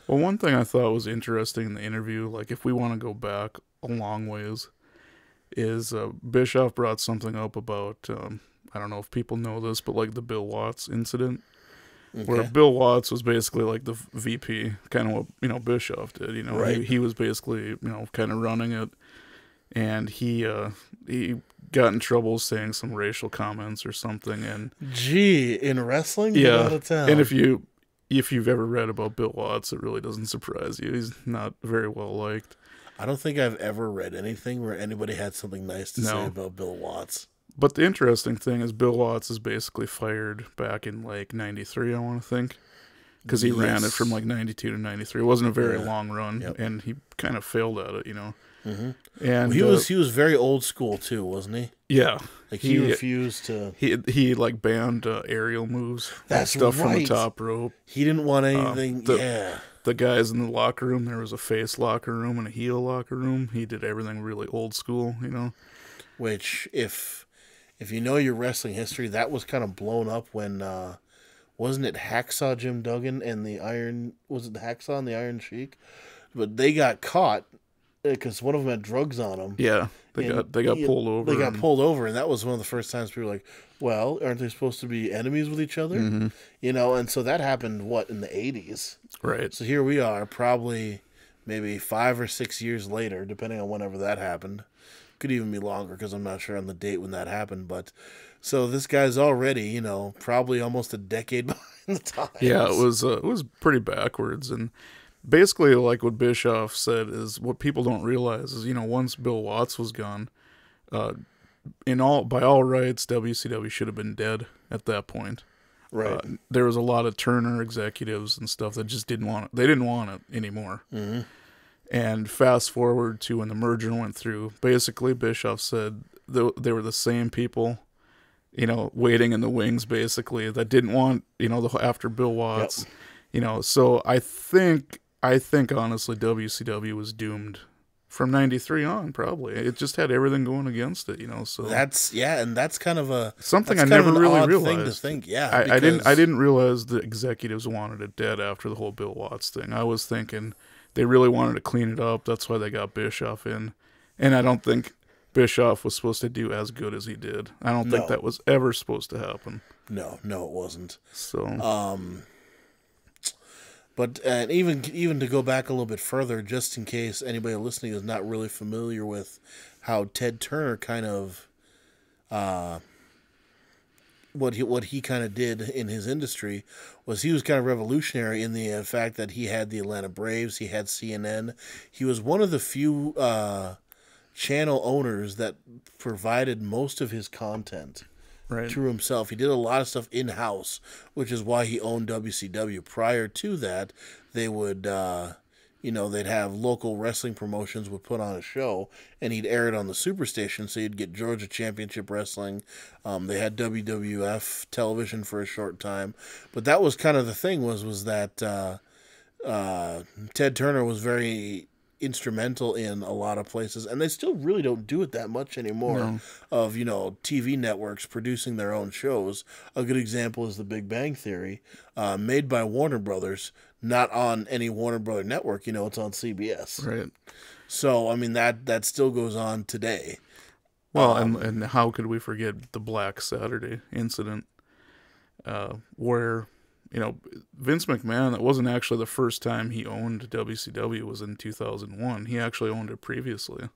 Well, one thing I thought was interesting in the interview, like if we want to go back a long ways, is Bischoff brought something up about, I don't know if people know this, but like the Bill Watts incident, where Bill Watts was basically like the VP, kind of what, you know, Bischoff did, you know, he was basically, you know, kind of running it, and he got in trouble saying some racial comments or something, and in wrestling, yeah, out of town. And if you've ever read about Bill Watts, it really doesn't surprise you. He's not very well liked. I don't think I've ever read anything where anybody had something nice to say about Bill Watts. But the interesting thing is Bill Watts is basically fired back in like 93, I want to think. Because he ran it from like 92 to 93. It wasn't a very long run, and he kind of failed at it, you know. Mm-hmm. And he was very old school too, wasn't he? Yeah, like he refused to. He like banned aerial moves, stuff from the top rope. He didn't want anything. The guys in the locker room, there was a face locker room and a heel locker room. He did everything really old school, you know. Which, if you know your wrestling history, that was kind of blown up when wasn't it Hacksaw Jim Duggan and the Iron? Was it the Hacksaw and the Iron Sheik? But they got caught because one of them had drugs on them. Yeah, they got pulled over. They got pulled over, and that was one of the first times people were like, "Well, aren't they supposed to be enemies with each other?" Mm-hmm. You know, and so that happened in the 80s. Right. So here we are, probably maybe 5 or 6 years later, depending on whenever that happened. Could even be longer because I'm not sure on the date when that happened. But so this guy's already, you know, probably almost a decade behind the times. Yeah, it was pretty backwards. And basically, like what Bischoff said, is what people don't realize is, you know, once Bill Watts was gone, by all rights, WCW should have been dead at that point. Right. There was a lot of Turner executives and stuff that just didn't want it. They didn't want it anymore. Mm-hmm. And fast forward to when the merger went through, basically Bischoff said they were the same people, you know, waiting in the wings, basically, that didn't want, you know, after Bill Watts, you know. So I think honestly WCW was doomed from 93 on, probably. It just had everything going against it, you know. So that's kind of something I never really realized. Thing to think. Yeah, I didn't realize the executives wanted it dead after the whole Bill Watts thing. I was thinking they really wanted to clean it up. That's why they got Bischoff in. And I don't think Bischoff was supposed to do as good as he did. I don't think that was ever supposed to happen. No, it wasn't. So, but even to go back a little bit further, just in case anybody listening is not really familiar with how Ted Turner kind of what he kind of did in his industry was he was kind of revolutionary in the fact that he had the Atlanta Braves, he had CNN. He was one of the few channel owners that provided most of his content to himself. He did a lot of stuff in-house, which is why he owned WCW. Prior to that, they would they'd have local wrestling promotions would put on a show, and he'd air it on the Superstation, so you'd get Georgia Championship Wrestling. They had WWF television for a short time. But that was kind of the thing was that Ted Turner was very instrumental in a lot of places, and they still really don't do it that much anymore, of, TV networks producing their own shows. A good example is The Big Bang Theory, made by Warner Brothers, not on any Warner Brother network, it's on CBS. Right. So, I mean, that still goes on today. Well, and how could we forget the Black Saturday incident, where, Vince McMahon, that wasn't actually the first time he owned WCW, was in 2001. He actually owned it previously.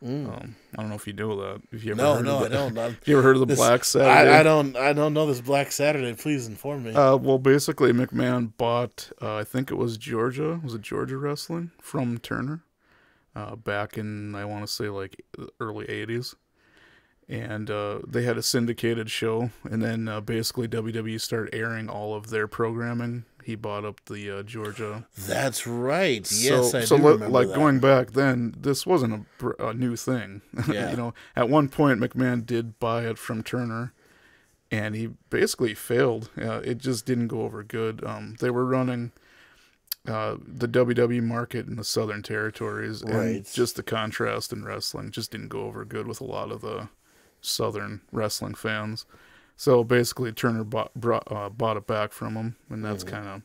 I don't know if you know that. If you ever heard of that. I don't. Have you ever heard of the Black Saturday? I don't know this Black Saturday. Please inform me. Well, basically, McMahon bought, I think it was Georgia. Was it Georgia Wrestling from Turner? Back in, I want to say, like, early 80s. And they had a syndicated show, and then basically WWE started airing all of their programming. He bought up the Georgia. That's right. Yes, I do remember that. Going back then, this wasn't a new thing. Yeah. At one point, McMahon did buy it from Turner, and he basically failed. It just didn't go over good. They were running the WWE market in the Southern Territories, and just the contrast in wrestling just didn't go over good with a lot of the Southern wrestling fans. So basically Turner bought it back from him, and that's kind of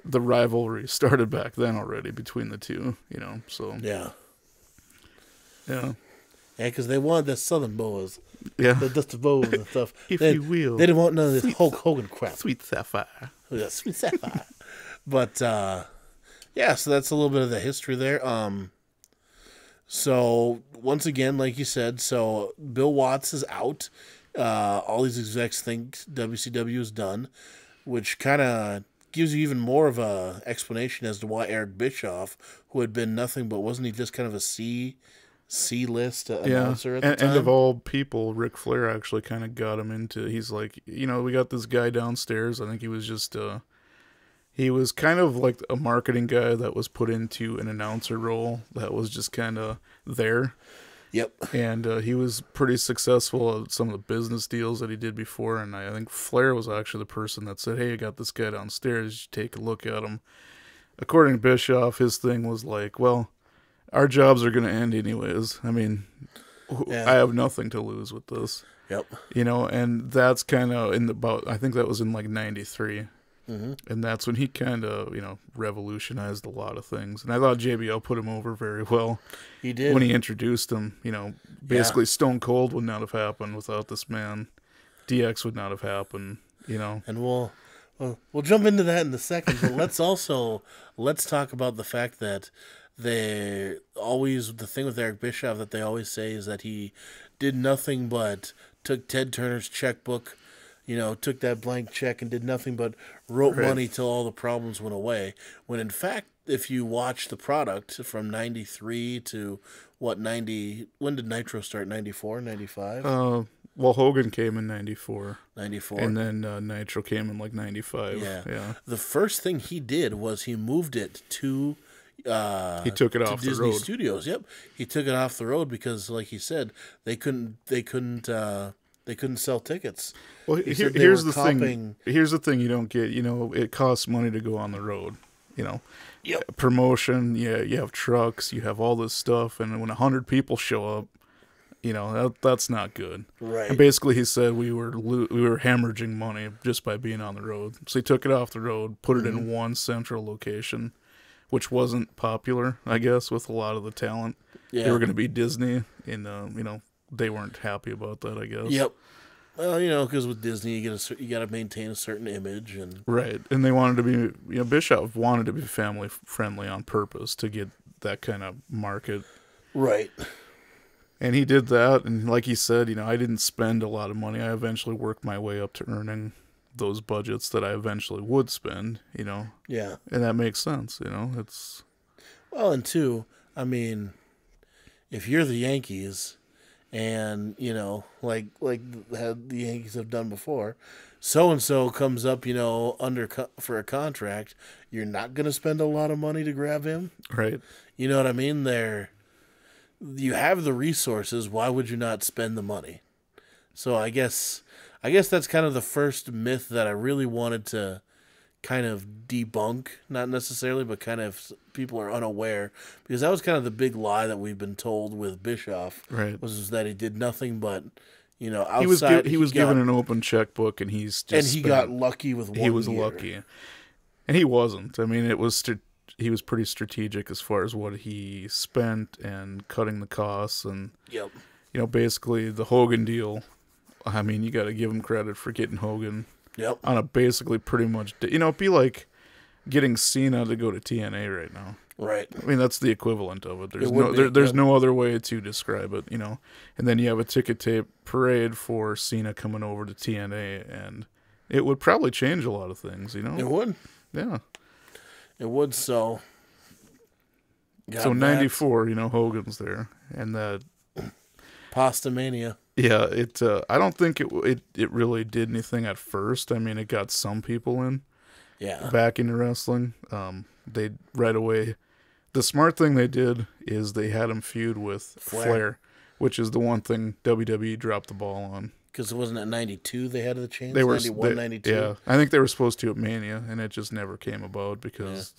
the rivalry started back then already between the two, so yeah. Yeah, because they wanted the Southern boys. Yeah. The Dusty Boys and stuff. If they, you will. They didn't want none of this Hulk Hogan crap. Sweet Sapphire. Yeah, Sweet Sapphire. But, yeah, so that's a little bit of the history there. So, once again, like you said, so Bill Watts is out. All these execs think WCW is done, which kind of gives you even more of a explanation as to why Eric Bischoff, who had been nothing but, wasn't he just kind of a C-list announcer at the time? And of all people, Ric Flair actually kind of got him into, he's like, we got this guy downstairs. I think he was just, he was kind of like a marketing guy that was put into an announcer role that was just kind of there. Yep. And he was pretty successful at some of the business deals that he did before. And I think Flair was actually the person that said, hey, I got this guy downstairs. Take a look at him. According to Bischoff, his thing was like, well, our jobs are going to end anyways. I mean, I have nothing to lose with this. Yep. And that's kind of I think that was in like 93. Mm-hmm. And that's when he kind of, revolutionized a lot of things. And I thought JBL put him over very well. He did. When he introduced him, basically Stone Cold would not have happened without this man. DX would not have happened, And we'll jump into that in a second. But let's talk about the fact that the thing with Eric Bischoff that they always say is that he did nothing but took Ted Turner's checkbook, took that blank check and did nothing but wrote money till all the problems went away. When in fact, if you watch the product from 93 to when did Nitro start? 94, 95? Well, Hogan came in 94. 94. And then Nitro came in like 95. Yeah. The first thing he did was he moved it to he took it off Disney the road. Studios. Yep. He took it off the road because, like he said, they couldn't sell tickets. Well, here's the thing. Here's the thing you don't get. It costs money to go on the road. Yep. Promotion. Yeah, you have trucks. You have all this stuff, and when 100 people show up, that's not good. Right. And basically, he said we were hemorrhaging money just by being on the road. So he took it off the road, put it in one central location, which wasn't popular, I guess, with a lot of the talent. Yeah. They were going to be Disney, and they weren't happy about that, I guess. Yep. Well, because with Disney, you got to maintain a certain image, and right. And they wanted to be, Bischoff wanted to be family friendly on purpose to get that kind of market. Right. And he did that, and like he said, I didn't spend a lot of money. I eventually worked my way up to earning those budgets that I eventually would spend. Yeah. And that makes sense. It's well, and two, I mean, if you're the Yankees. And, like the Yankees have done before, so-and-so comes up, for a contract, you're not going to spend a lot of money to grab him. Right. You know what I mean? You have the resources. Why would you not spend the money? So I guess that's kind of the first myth that I really wanted to kind of debunk, not necessarily, but kind of people are unaware, because that was kind of the big lie that we've been told with Bischoff. Right. Was that he did nothing but, outside. He was given an open checkbook, and he got lucky with one. He was year. lucky, and he wasn't. I mean, he was pretty strategic as far as what he spent and cutting the costs, and yep. Basically the Hogan deal. I mean, you got to give him credit for getting Hogan. Yep. On a basically pretty much, it'd be like getting Cena to go to TNA right now. Right. I mean, that's the equivalent of it. There's no other way to describe it, And then you have a ticket tape parade for Cena coming over to TNA, and it would probably change a lot of things, It would. Yeah. It would. So 94, Hogan's there, and that Pasta Mania. Yeah, I don't think it really did anything at first. I mean, it got some people in. Yeah. Back into wrestling. They right away. The smart thing they did is they had him feud with Flair, which is the one thing WWE dropped the ball on. Because it wasn't at 92 they had the chance? They were 91, 92? Yeah, I think they were supposed to at Mania, and it just never came about because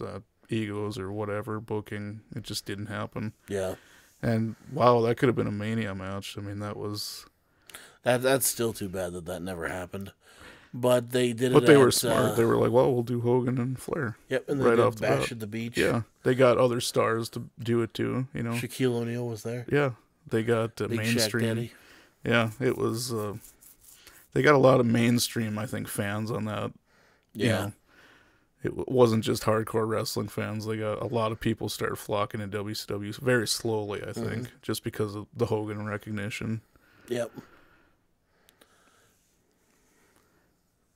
egos or whatever, booking, it just didn't happen. Yeah. And wow, that could have been a Mania match. I mean, that was... That's still too bad that never happened. But they did it. But they were smart. They were like, well, we'll do Hogan and Flair. Yep, and they did Bash at the Beach. Yeah, they got other stars to do it too, Shaquille O'Neal was there. Yeah, they got Big Shaq mainstream. Daddy. Yeah, it was. They got a lot of mainstream, I think, fans on that. Yeah. You know, it wasn't just hardcore wrestling fans. They got a lot of people started flocking to WCW very slowly, I think, just because of the Hogan recognition. Yep.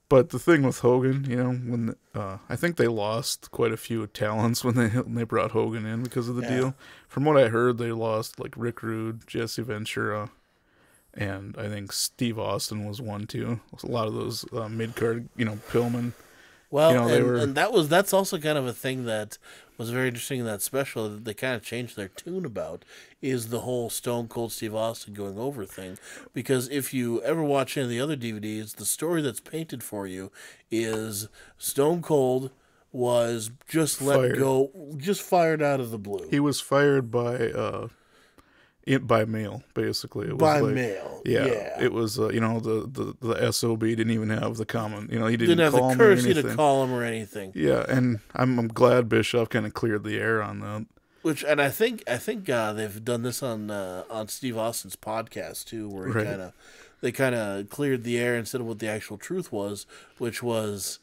But the thing with Hogan, you know, when I think they lost quite a few talents when they brought Hogan in because of the deal. From what I heard, they lost like Rick Rude, Jesse Ventura, and I think Steve Austin was one too. A lot of those mid card, you know, Pillman. Well, you know, and that's also kind of a thing that was very interesting in that special that they kind of changed their tune about, is the whole Stone Cold Steve Austin going over thing. Because if you ever watch any of the other DVDs, the story that's painted for you is Stone Cold was just let go, just fired out of the blue. He was fired by mail, basically. It was by mail. Yeah. It was, you know, the SOB didn't even have the common, you know, he didn't have call the him or courtesy to anything. call him or anything. Yeah, and I'm glad Bischoff kind of cleared the air on that. Which, and I think they've done this on Steve Austin's podcast too, where they kind of cleared the air instead of what the actual truth was, which was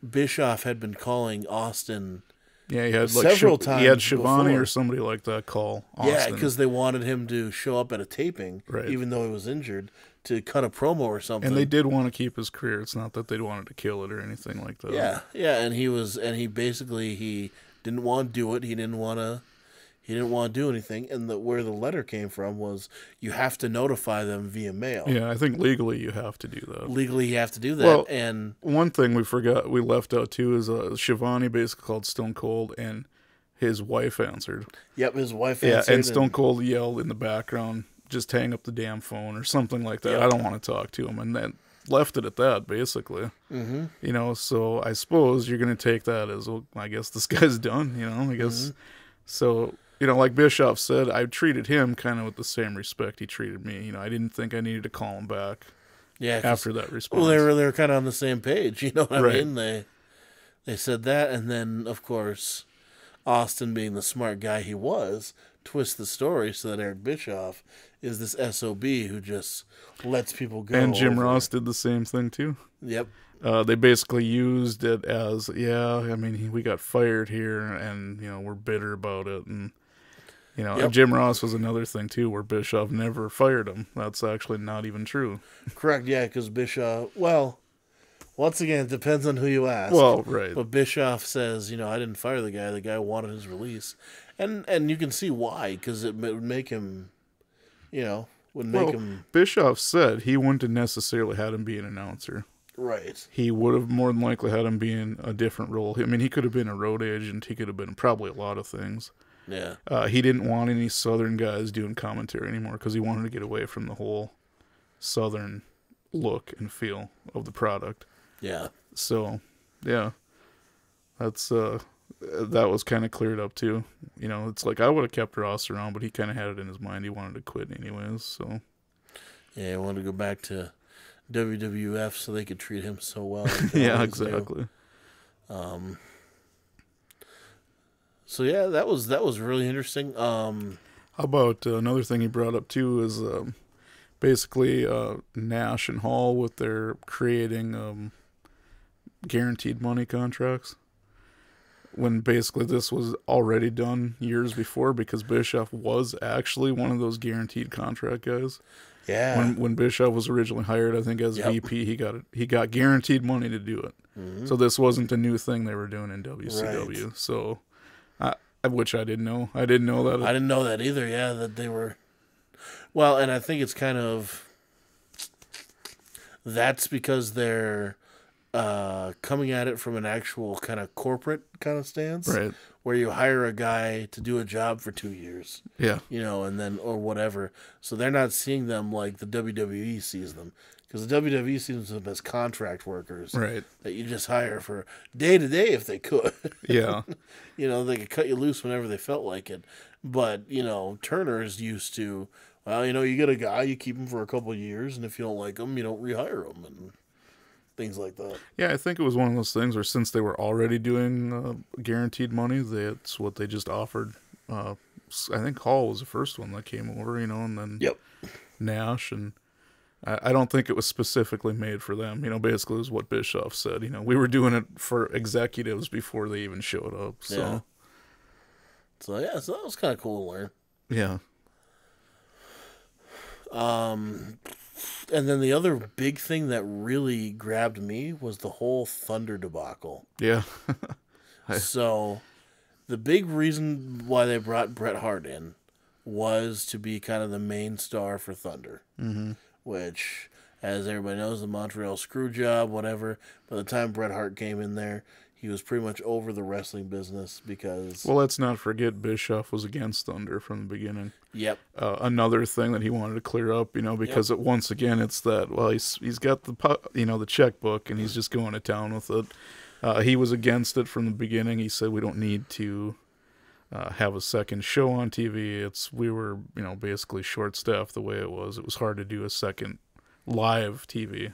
Bischoff had been calling Austin. Yeah, he had several times. He had Shivani before. or somebody like that call Austin. Yeah, because they wanted him to show up at a taping, even though he was injured, to cut a promo or something. And they did want to keep his career. It's not that they wanted to kill it or anything like that. Yeah, and he didn't want to do it. He didn't want to do anything. And where the letter came from was you have to notify them via mail. Yeah, I think legally you have to do that. Legally you have to do that. Well, and one thing we left out too is Shivani basically called Stone Cold and his wife answered. Yep, his wife answered. Yeah, and Stone Cold yelled in the background, just hang up the damn phone or something like that. Yep. I don't want to talk to him. And then left it at that, basically. Mm-hmm. You know, so I suppose you're going to take that as, well, I guess this guy's done, you know, I guess. So, you know, like Bischoff said, I treated him kind of with the same respect he treated me. You know, I didn't think I needed to call him back after that response. Well, they were kind of on the same page, you know what I mean? They said that, and then, of course, Austin, being the smart guy he was, twist the story so that Eric Bischoff is this SOB who just lets people go. And Jim Ross did the same thing, too. Yep. They basically used it as, I mean, we got fired here, and, you know, we're bitter about it, and... You know, and Jim Ross was another thing, too, where Bischoff never fired him. That's actually not even true. Correct, yeah, because Bischoff, well, once again, it depends on who you ask. Well, right. But Bischoff says, you know, I didn't fire the guy. The guy wanted his release. And you can see why, because it would make him, you know, Bischoff said he wouldn't have necessarily had him be an announcer. Right. He would have more than likely had him be in a different role. I mean, he could have been a road agent. He could have been probably a lot of things. Yeah. He didn't want any Southern guys doing commentary anymore because he wanted to get away from the whole Southern look and feel of the product. Yeah. So, yeah, that's that was kind of cleared up too. You know, it's like I would have kept Ross around, but he kind of had it in his mind he wanted to quit anyways. So, yeah, he wanted to go back to WWF so they could treat him so well. Yeah, exactly. So yeah, that was really interesting. How about another thing he brought up too is basically Nash and Hall with their creating guaranteed money contracts. When basically this was already done years before because Bischoff was actually one of those guaranteed contract guys. Yeah. When Bischoff was originally hired, I think as VP, he got guaranteed money to do it. Mm-hmm. So this wasn't a new thing they were doing in WCW. Right. So. Which I didn't know. I didn't know that. I didn't know that either, yeah, that they were... Well, and I think it's kind of... That's because they're coming at it from an actual kind of corporate kind of stance. Right. Where you hire a guy to do a job for 2 years. Yeah. You know, and then, or whatever. So they're not seeing them like the WWE sees them. Because the WWE sees them as contract workers. Right. That you just hire for day to day if they could. Yeah. You know, they could cut you loose whenever they felt like it. But, you know, Turner's used to, well, you know, you get a guy, you keep him for a couple of years, and if you don't like him, you don't rehire him and things like that. Yeah, I think it was one of those things where since they were already doing guaranteed money, that's what they just offered I think Hall was the first one that came over, you know, and then Yep. Nash, and I don't think it was specifically made for them. You know, basically it was what Bischoff said. You know, we were doing it for executives before they even showed up. So, yeah. So that was kind of cool to learn. Yeah. And then the other big thing that really grabbed me was the whole Thunder debacle. Yeah. So, the big reason why they brought Bret Hart in was to be kind of the main star for Thunder. Mm-hmm. Which, as everybody knows, the Montreal screw job, whatever. By the time Bret Hart came in there, he was pretty much over the wrestling business because... Well, let's not forget Bischoff was against Thunder from the beginning. Yep. Another thing that he wanted to clear up, you know, because once again, it's that, well, he's got the checkbook, and he's just going to town with it. He was against it from the beginning. He said we don't need to have a second show on TV. We were, you know, basically short-staffed the way it was. It was hard to do a second live TV.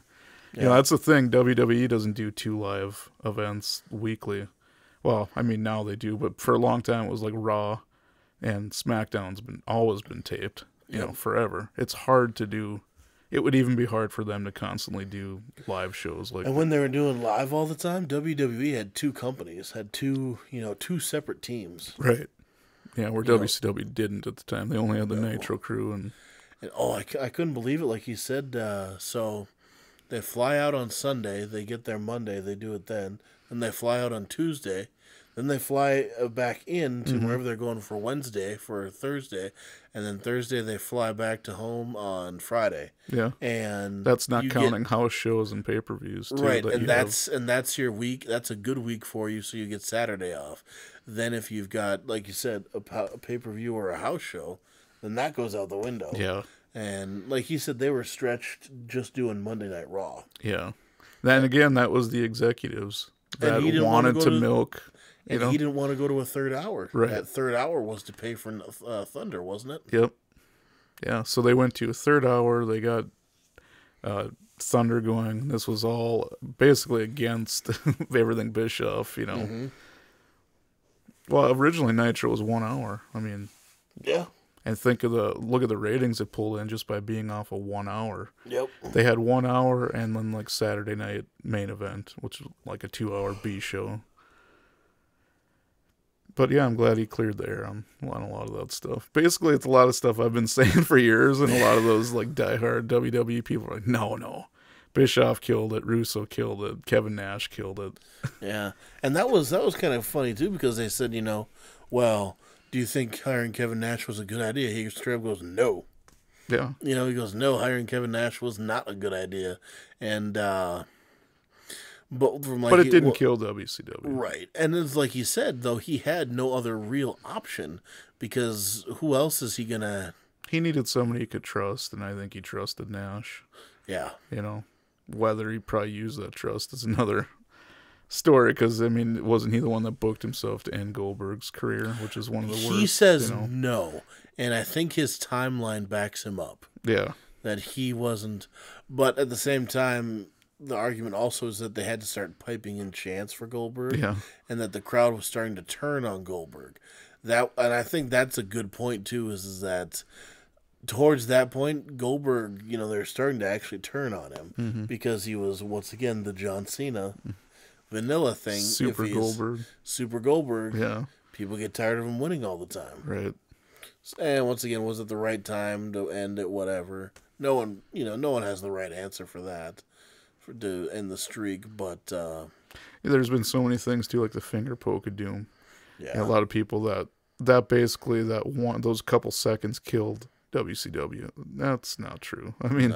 Yeah. You know, that's the thing. WWE doesn't do 2 live events weekly. Well, I mean, now they do, but for a long time it was like Raw and SmackDown's always been taped, you know, forever. It's hard to do. It would even be hard for them to constantly do live shows like. And when they were doing live all the time, WWE had 2 companies, had 2 separate teams. Right. Yeah, where WCW didn't at the time. They only had the Nitro crew and I couldn't believe it. Like you said, so they fly out on Sunday, they get there Monday, they do it then they fly out on Tuesday, then they fly back in to wherever they're going for Wednesday, for Thursday, and then Thursday they fly back to home on Friday. Yeah, and that's not counting house shows and pay-per-views, too, right? And that's your week. That's a good week for you, so you get Saturday off. Then if you've got, like you said, a pay-per-view or a house show, then that goes out the window. Yeah. And like you said, they were stretched just doing Monday Night Raw. Yeah. Then again, that was the executives that wanted to milk. And he didn't want to go to a third hour. Right. That third hour was to pay for Thunder, wasn't it? Yep. Yeah, so they went to a third hour. They got Thunder going. This was all basically against everything Bischoff, you know. Mm-hmm. Well, originally Nitro was 1 hour. I mean, yeah. And look at the ratings it pulled in just by being off of 1 hour. Yep. They had 1 hour and then like Saturday night main event, which was like a 2-hour B show. But yeah, I'm glad he cleared the air on a lot of that stuff. Basically, it's a lot of stuff I've been saying for years, and a lot of those like diehard WWE people are like, no. Bischoff killed it, Russo killed it, Kevin Nash killed it. Yeah, and that was kind of funny too, because they said, well, do you think hiring Kevin Nash was a good idea? He straight up goes, no. Yeah. He goes, no, hiring Kevin Nash was not a good idea. And, but it didn't kill WCW. Right. And it's like he said, though, he had no other real option, because who else is he going to... He needed somebody he could trust, and I think he trusted Nash. Yeah. Whether he probably used that trust is another story, because, I mean, wasn't he the one that booked himself to end Goldberg's career, which is one of the worst? He says no, and I think his timeline backs him up. Yeah. That he wasn't, but at the same time, the argument also is that they had to start piping in chants for Goldberg, and that the crowd was starting to turn on Goldberg. And I think that's a good point, too, is that towards that point, Goldberg, they're starting to actually turn on him, because he was, once again, the John Cena vanilla thing. Super Goldberg. Yeah. People get tired of him winning all the time. Right. And once again, was it the right time to end it? Whatever. No one has the right answer for that, to end the streak. But there's been so many things too, like the finger poke of doom. Yeah. A lot of people that basically those couple seconds killed WCW. That's not true. I mean,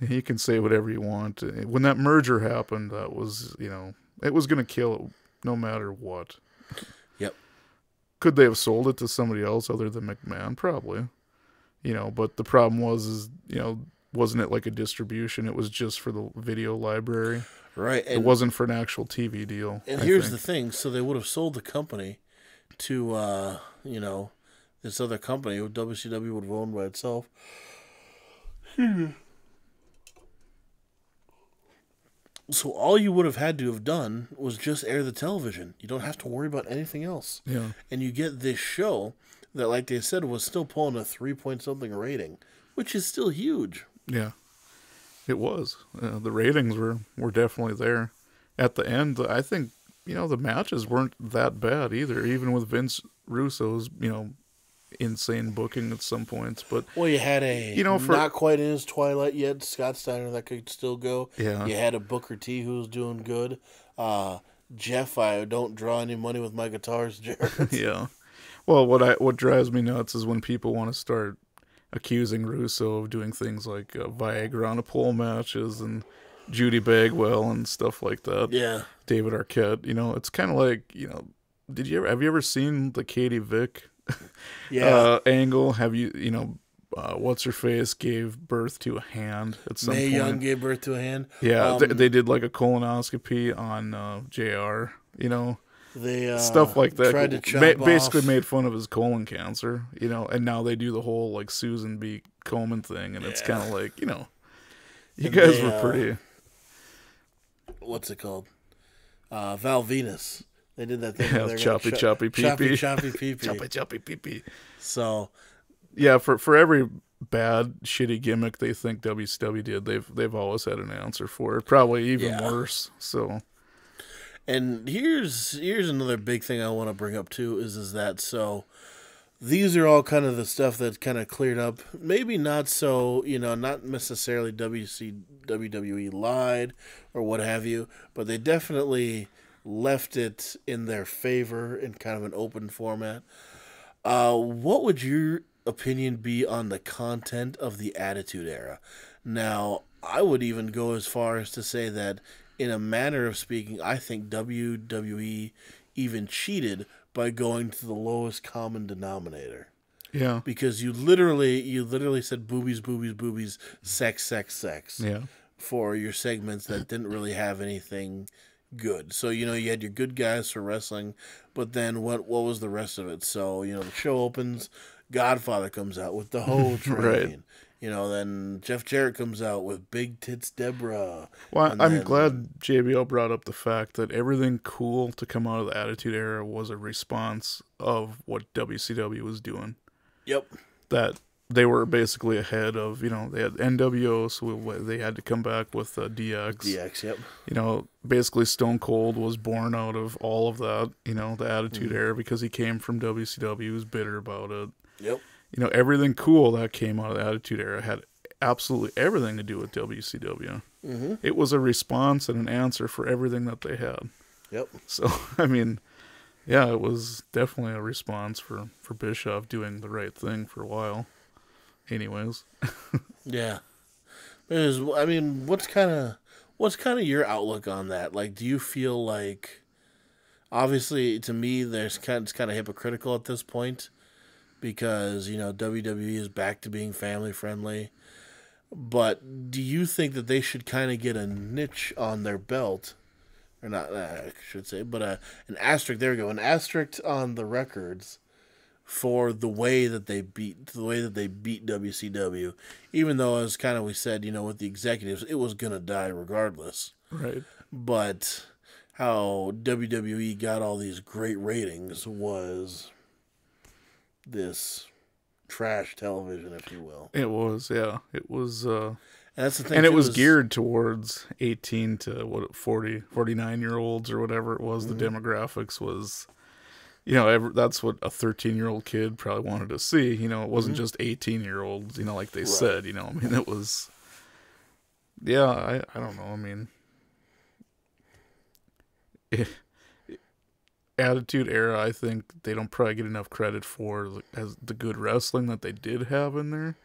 you can say whatever you want. When that merger happened, that was, it was going to kill it no matter what. Yep. Could they have sold it to somebody else other than McMahon? Probably. But the problem was, wasn't it like a distribution? It was just for the video library. Right. It wasn't for an actual TV deal. And here's the thing. So they would have sold the company to, this other company. WCW would have owned by itself. So all you would have had to have done was just air the television. You don't have to worry about anything else. Yeah. And you get this show that, like they said, was still pulling a 3-point-something rating, which is still huge. Yeah, it was. The ratings were definitely there. At the end, I think, the matches weren't that bad either, even with Vince Russo's, insane booking at some points. But well, you had not quite in his twilight yet, Scott Steiner, that could still go. Yeah. You had a Booker T who was doing good. Jeff, I don't draw any money with my guitars, Jared. Yeah. Well, what drives me nuts is when people want to start accusing Russo of doing things like Viagra on a pole matches and Judy Bagwell and stuff like that. Yeah. David Arquette. It's kind of like, have you ever seen the Katie Vick angle? Have you, what's her face gave birth to a hand at some point? Mae Young gave birth to a hand. Yeah, they did like a colonoscopy on JR, They stuff like that. Tried to chop basically off. made fun of his colon cancer, and now they do the whole like Susan B. Komen thing, and it's kind of like, you guys were pretty. What's it called? Val Venus. They did that thing. Yeah, choppy pee-pee. Choppy pee-pee. Choppy pee-pee. So, yeah, for every bad, shitty gimmick they think WCW did, they've always had an answer for it. Probably even worse. So, and here's another big thing I want to bring up too is that so these are all kind of the stuff that's kind of cleared up. Maybe not so, not necessarily WWE lied or what have you, but they definitely left it in their favor in kind of an open format. What would your opinion be on the content of the Attitude Era? Now, I would even go as far as to say that, in a manner of speaking, I think WWE even cheated by going to the lowest common denominator. Yeah. Because you literally said boobies, boobies, boobies, sex, sex, sex. Yeah. For your segments that didn't really have anything good. So, you had your good guys for wrestling, but then what was the rest of it? So, the show opens, Godfather comes out with the whole train. Right. Then Jeff Jarrett comes out with Big Tits Deborah. Well, I'm glad JBL brought up the fact that everything cool to come out of the Attitude Era was a response of what WCW was doing. Yep. That they were basically ahead of, they had NWO, so they had to come back with DX. DX, yep. Basically Stone Cold was born out of all of that, the Attitude Era, because he came from WCW, he was bitter about it. Yep. Everything cool that came out of the Attitude Era had absolutely everything to do with WCW. Mm-hmm. It was a response and an answer for everything that they had. Yep. So, I mean, yeah, it was definitely a response for Bischoff doing the right thing for a while. Anyways. Yeah. What's kind of your outlook on that? Like, do you feel like, obviously, to me, it's kind of hypocritical at this point, because, WWE is back to being family friendly. But do you think that they should kind of get a niche on their belt? Or not, I should say, but an asterisk, there we go, an asterisk on the records for the way that they beat WCW. Even though, as kind of we said, with the executives, it was going to die regardless. Right. But how WWE got all these great ratings was this trash television, if you will. It was, yeah. It was, and that's the thing. And it was geared towards 18 to 49-year-olds or whatever it was. Mm-hmm. The demographics was, that's what a 13-year-old kid probably wanted to see. It wasn't just 18-year-olds, like they said, it was, yeah, I don't know. Attitude Era, I think they don't probably get enough credit for as the good wrestling that they did have in there.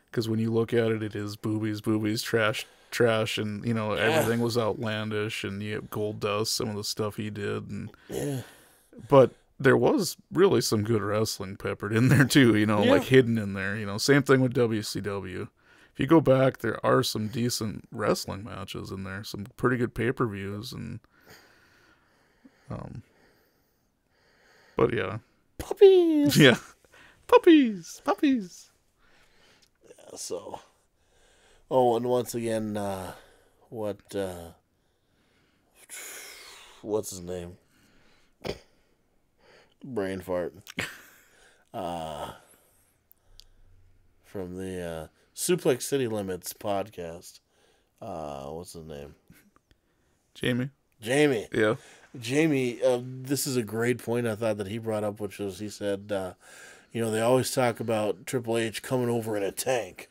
Because when you look at it, it is boobies, trash, and everything was outlandish, and you have Gold Dust, some of the stuff he did, and but there was really some good wrestling peppered in there too, like hidden in there. Same thing with WCW. If you go back, there are some decent wrestling matches in there, some pretty good pay-per-views, and but yeah. Puppies! Yeah. Puppies! Yeah, so. Oh, and once again, what's his name? Brain fart. from the Suplex City Limits podcast. What's his name? Jamie. Yeah. Jamie, this is a great point I thought that he brought up, which was he said, they always talk about Triple H coming over in a tank.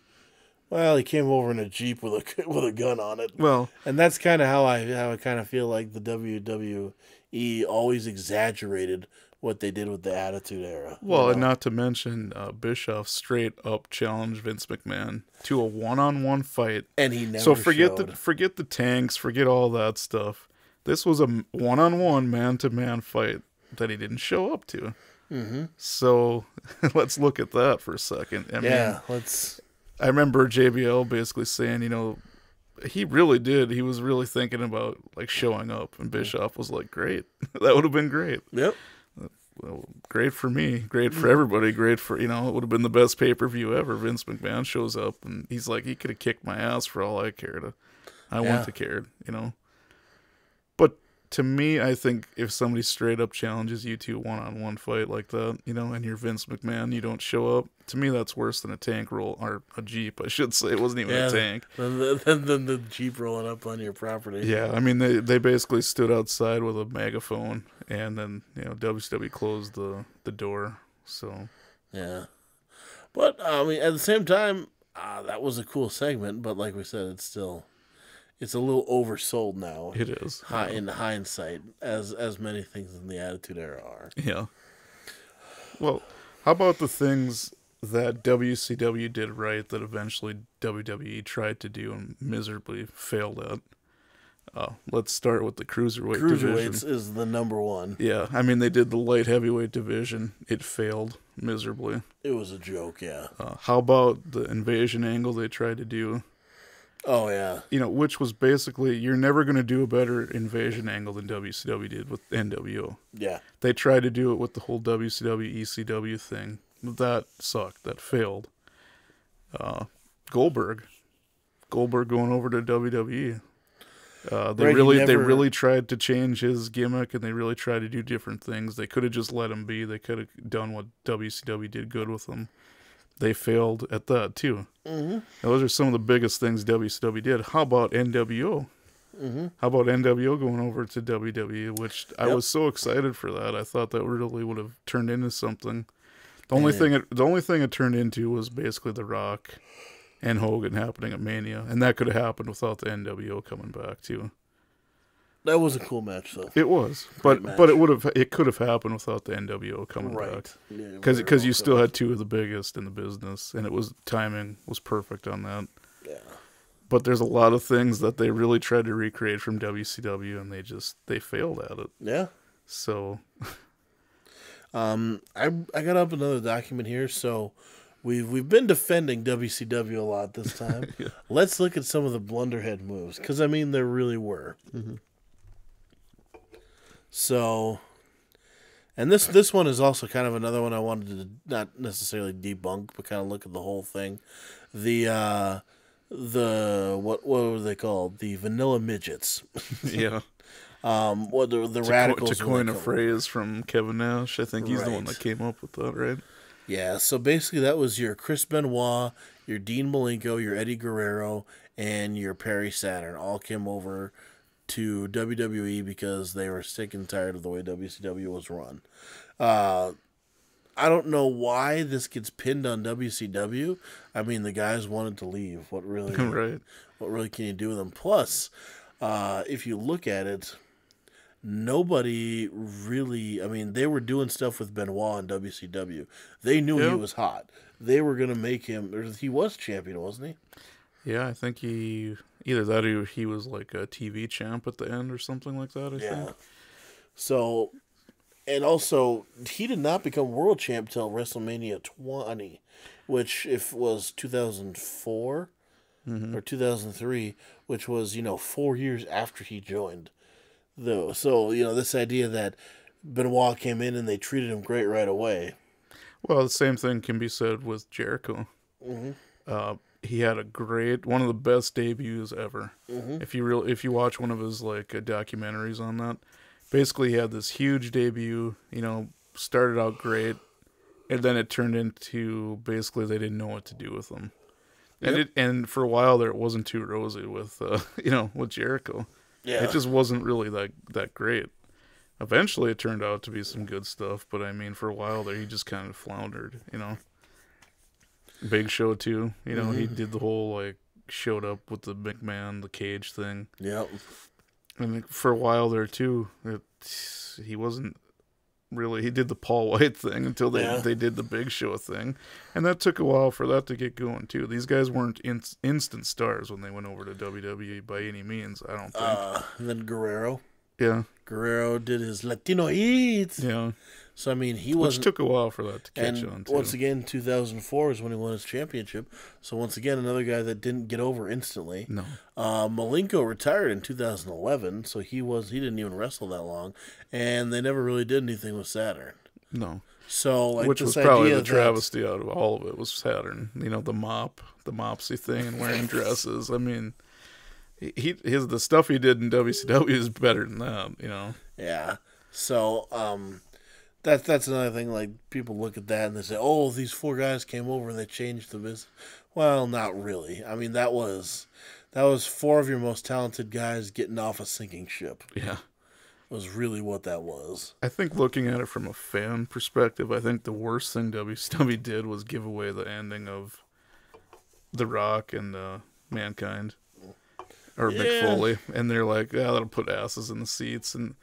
Well, he came over in a Jeep with a gun on it. Well, and that's kind of how I kind of feel like the WWE always exaggerated what they did with the Attitude Era. Well, and not to mention Bischoff straight up challenged Vince McMahon to a one-on-one fight, and he never. So forget the tanks, forget all that stuff. This was a one-on-one, man-to-man fight that he didn't show up to. Mm-hmm. So let's look at that for a second. I remember JBL basically saying, he really did. He was really thinking about like showing up, and Bischoff was like, "Great, that would have been great." Yep. Well, great for me, great for everybody, great for it would have been the best pay-per-view ever. Vince McMahon shows up, and he's like, he could have kicked my ass for all I cared. I wouldn't have cared, But to me, I think if somebody straight up challenges you to a one-on-one fight like that, and you're Vince McMahon, you don't show up. To me, that's worse than a tank roll, or a Jeep, I should say. It wasn't even a tank. Than the Jeep rolling up on your property. Yeah, I mean, they basically stood outside with a megaphone, and then, WCW closed the door, so. Yeah. But, I mean, at the same time, that was a cool segment, but like we said, it's a little oversold now. It is. In hindsight, as many things in the Attitude Era are. Yeah. Well, how about the things that WCW did right that eventually WWE tried to do and miserably failed at? Let's start with the Cruiserweight division. Cruiserweights is the number one. Yeah, I mean, they did the light heavyweight division. It failed miserably. It was a joke, yeah. How about the invasion angle they tried to do? Oh, yeah. Which was basically, you're never going to do a better invasion angle than WCW did with NWO. Yeah. They tried to do it with the whole WCW, ECW thing. That sucked. That failed. Goldberg going over to WWE. They really tried to change his gimmick, and they really tried to do different things. They could have just let him be. They could have done what WCW did good with him. They failed at that, too. Mm-hmm. Now, those are some of the biggest things WCW did. How about NWO? Mm-hmm. How about NWO going over to WWE, which I was so excited for that. I thought that really would have turned into something. The only thing it turned into was basically The Rock and Hogan happening at Mania, and that could have happened without the NWO coming back, too. That was a cool match, though. It was, but it could have happened without the NWO coming back, because you still had two of the biggest in the business, and timing was perfect on that. Yeah. But there's a lot of things that they really tried to recreate from WCW, and they failed at it. Yeah. So, I got up another document here, so we've been defending WCW a lot this time. Yeah. Let's look at some of the blunderhead moves, because I mean there really were. Mm-hmm. So, and this one is also kind of another one I wanted to not necessarily debunk, but kind of look at the whole thing. The what were they called? The vanilla midgets. Yeah. What the radicals? To coin a phrase from Kevin Nash, I think he's the one that came up with that, right? Yeah. So basically, that was your Chris Benoit, your Dean Malenko, your Eddie Guerrero, and your Perry Saturn all came over to WWE because they were sick and tired of the way WCW was run. I don't know why this gets pinned on WCW. I mean, the guys wanted to leave. What really can you do with them? Plus, if you look at it, nobody really... I mean, they were doing stuff with Benoit in WCW. They knew he was hot. They were going to make him... He was champion, wasn't he? Yeah, I think either that or he was like a TV champ at the end or something like that, I think. So, and also, he did not become world champ till WrestleMania 20, which was 2004 or 2003, which was, 4 years after he joined. Though, so, this idea that Benoit came in and they treated him great right away. Well, the same thing can be said with Jericho. Mm-hmm. He had one of the best debuts ever. Mm-hmm. If you watch one of his documentaries on that, basically he had this huge debut. Started out great, And then it turned into basically they didn't know what to do with him. And Yep. and for a while there, it wasn't too rosy with with Jericho. Yeah. It just wasn't really that great. Eventually, it turned out to be some good stuff, but I mean, for a while there, he just kind of floundered. Big Show too. He did the whole showed up with the McMahon, the cage thing. Yep. And for a while there too, he wasn't really. He did the Paul White thing until they did the Big Show thing, and that took a while for that to get going too. These guys weren't instant stars when they went over to WWE by any means. I don't think. And then Guerrero. Yeah. Guerrero did his Latino Eats. Yeah. So, I mean, he was. Which took a while for that to catch and on, too. Once again, 2004 is when he won his championship. So, once again, another guy that didn't get over instantly. No. Malenko retired in 2011, so he didn't even wrestle that long. And they never really did anything with Saturn. No. So, which was probably the travesty out of all of it was Saturn. The mopsy thing and wearing dresses. I mean, the stuff he did in WCW is better than that, Yeah. So, that's another thing. Like, people look at that and they say, "Oh, these 4 guys came over and they changed the business." Well, not really. I mean, that was 4 of your most talented guys getting off a sinking ship. Yeah. Was really what that was. I think looking at it from a fan perspective, I think the worst thing WCW did was give away the ending of The Rock and Mankind. Or Mick Foley, and they're like, that'll put asses in the seats, and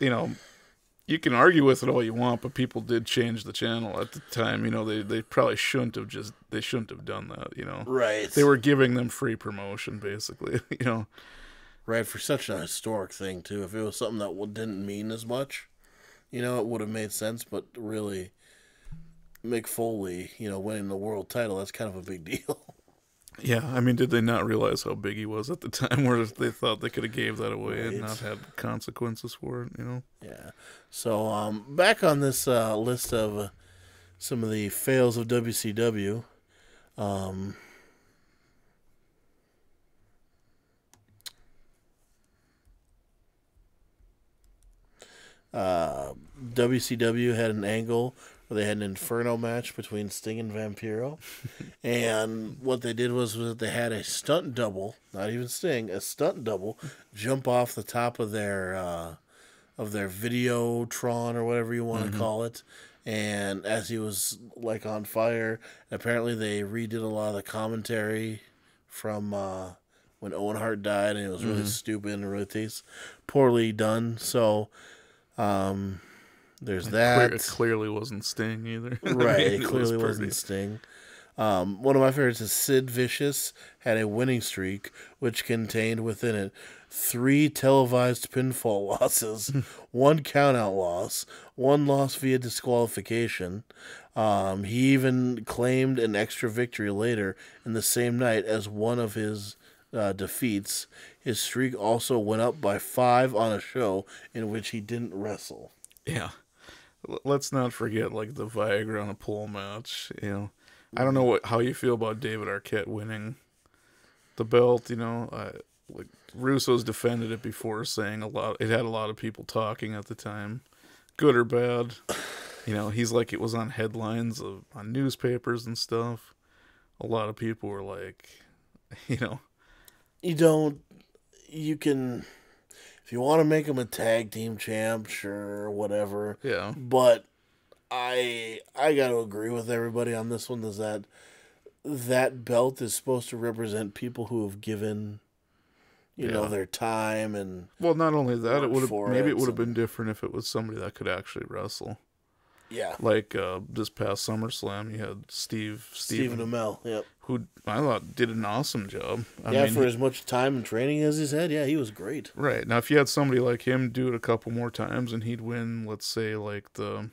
you can argue with it all you want, but people did change the channel at the time. They probably shouldn't have done that. Right. They were giving them free promotion, basically. Right, for such a historic thing too. If it was something that didn't mean as much, it would have made sense. But really, Mick Foley, winning the world title, that's kind of a big deal. Yeah, I mean, did they not realize how big he was at the time where they thought they could have gave that away and not had consequences for it, Yeah. So, back on this list of some of the fails of WCW, WCW had an angle where they had an Inferno match between Sting and Vampiro. And what they did was that they had a stunt double, not even Sting, a stunt double, jump off the top of their Videotron or whatever you want to call it. And as he was on fire, apparently they redid a lot of the commentary from when Owen Hart died, and it was really stupid and really poorly done. So there's that. It clearly wasn't Sting either. Right, it clearly wasn't Sting. One of my favorites is Sid Vicious had a winning streak, which contained within it 3 televised pinfall losses, 1 countout loss, 1 loss via disqualification. He even claimed an extra victory later in the same night as one of his defeats. His streak also went up by 5 on a show in which he didn't wrestle. Yeah. Let's not forget the Viagra on a pole match. I don't know how you feel about David Arquette winning the belt. Russo's defended it before, saying it had a lot of people talking at the time, good or bad. He's it was on headlines on newspapers and stuff. A lot of people were You can, if you want to make him a tag team champ, sure, whatever. Yeah. But I got to agree with everybody on this one. Is that belt is supposed to represent people who have given, their time and. Well, not only that, it would have been different if it was somebody that could actually wrestle. Yeah. This past SummerSlam, you had Stephen Amell, yep. Who I thought did an awesome job. I mean, for as much time and training as he's had, he was great. Right. Now, if you had somebody like him do it a couple more times and he'd win, let's say, the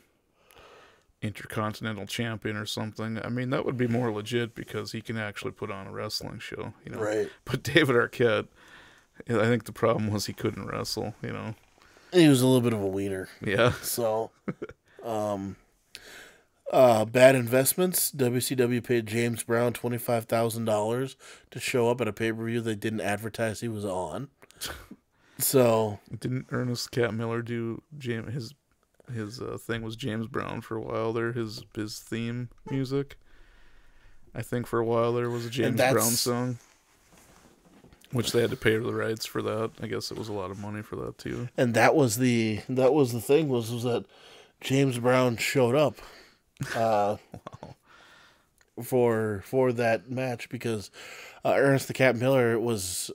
Intercontinental Champion or something, I mean, that would be more legit because he can actually put on a wrestling show, Right. But David Arquette, I think the problem was he couldn't wrestle, He was a little bit of a wiener. Yeah. So... bad investments. WCW paid James Brown $25,000 to show up at a pay-per-view they didn't advertise he was on. So didn't Ernest Cat Miller do his his thing was James Brown for a while there. His theme music. I think for a while there was a James Brown song, which they had to pay the rights for that. I guess it was a lot of money for that too. And that was the thing was that James Brown showed up Wow. for that match because Ernest the Cat Miller was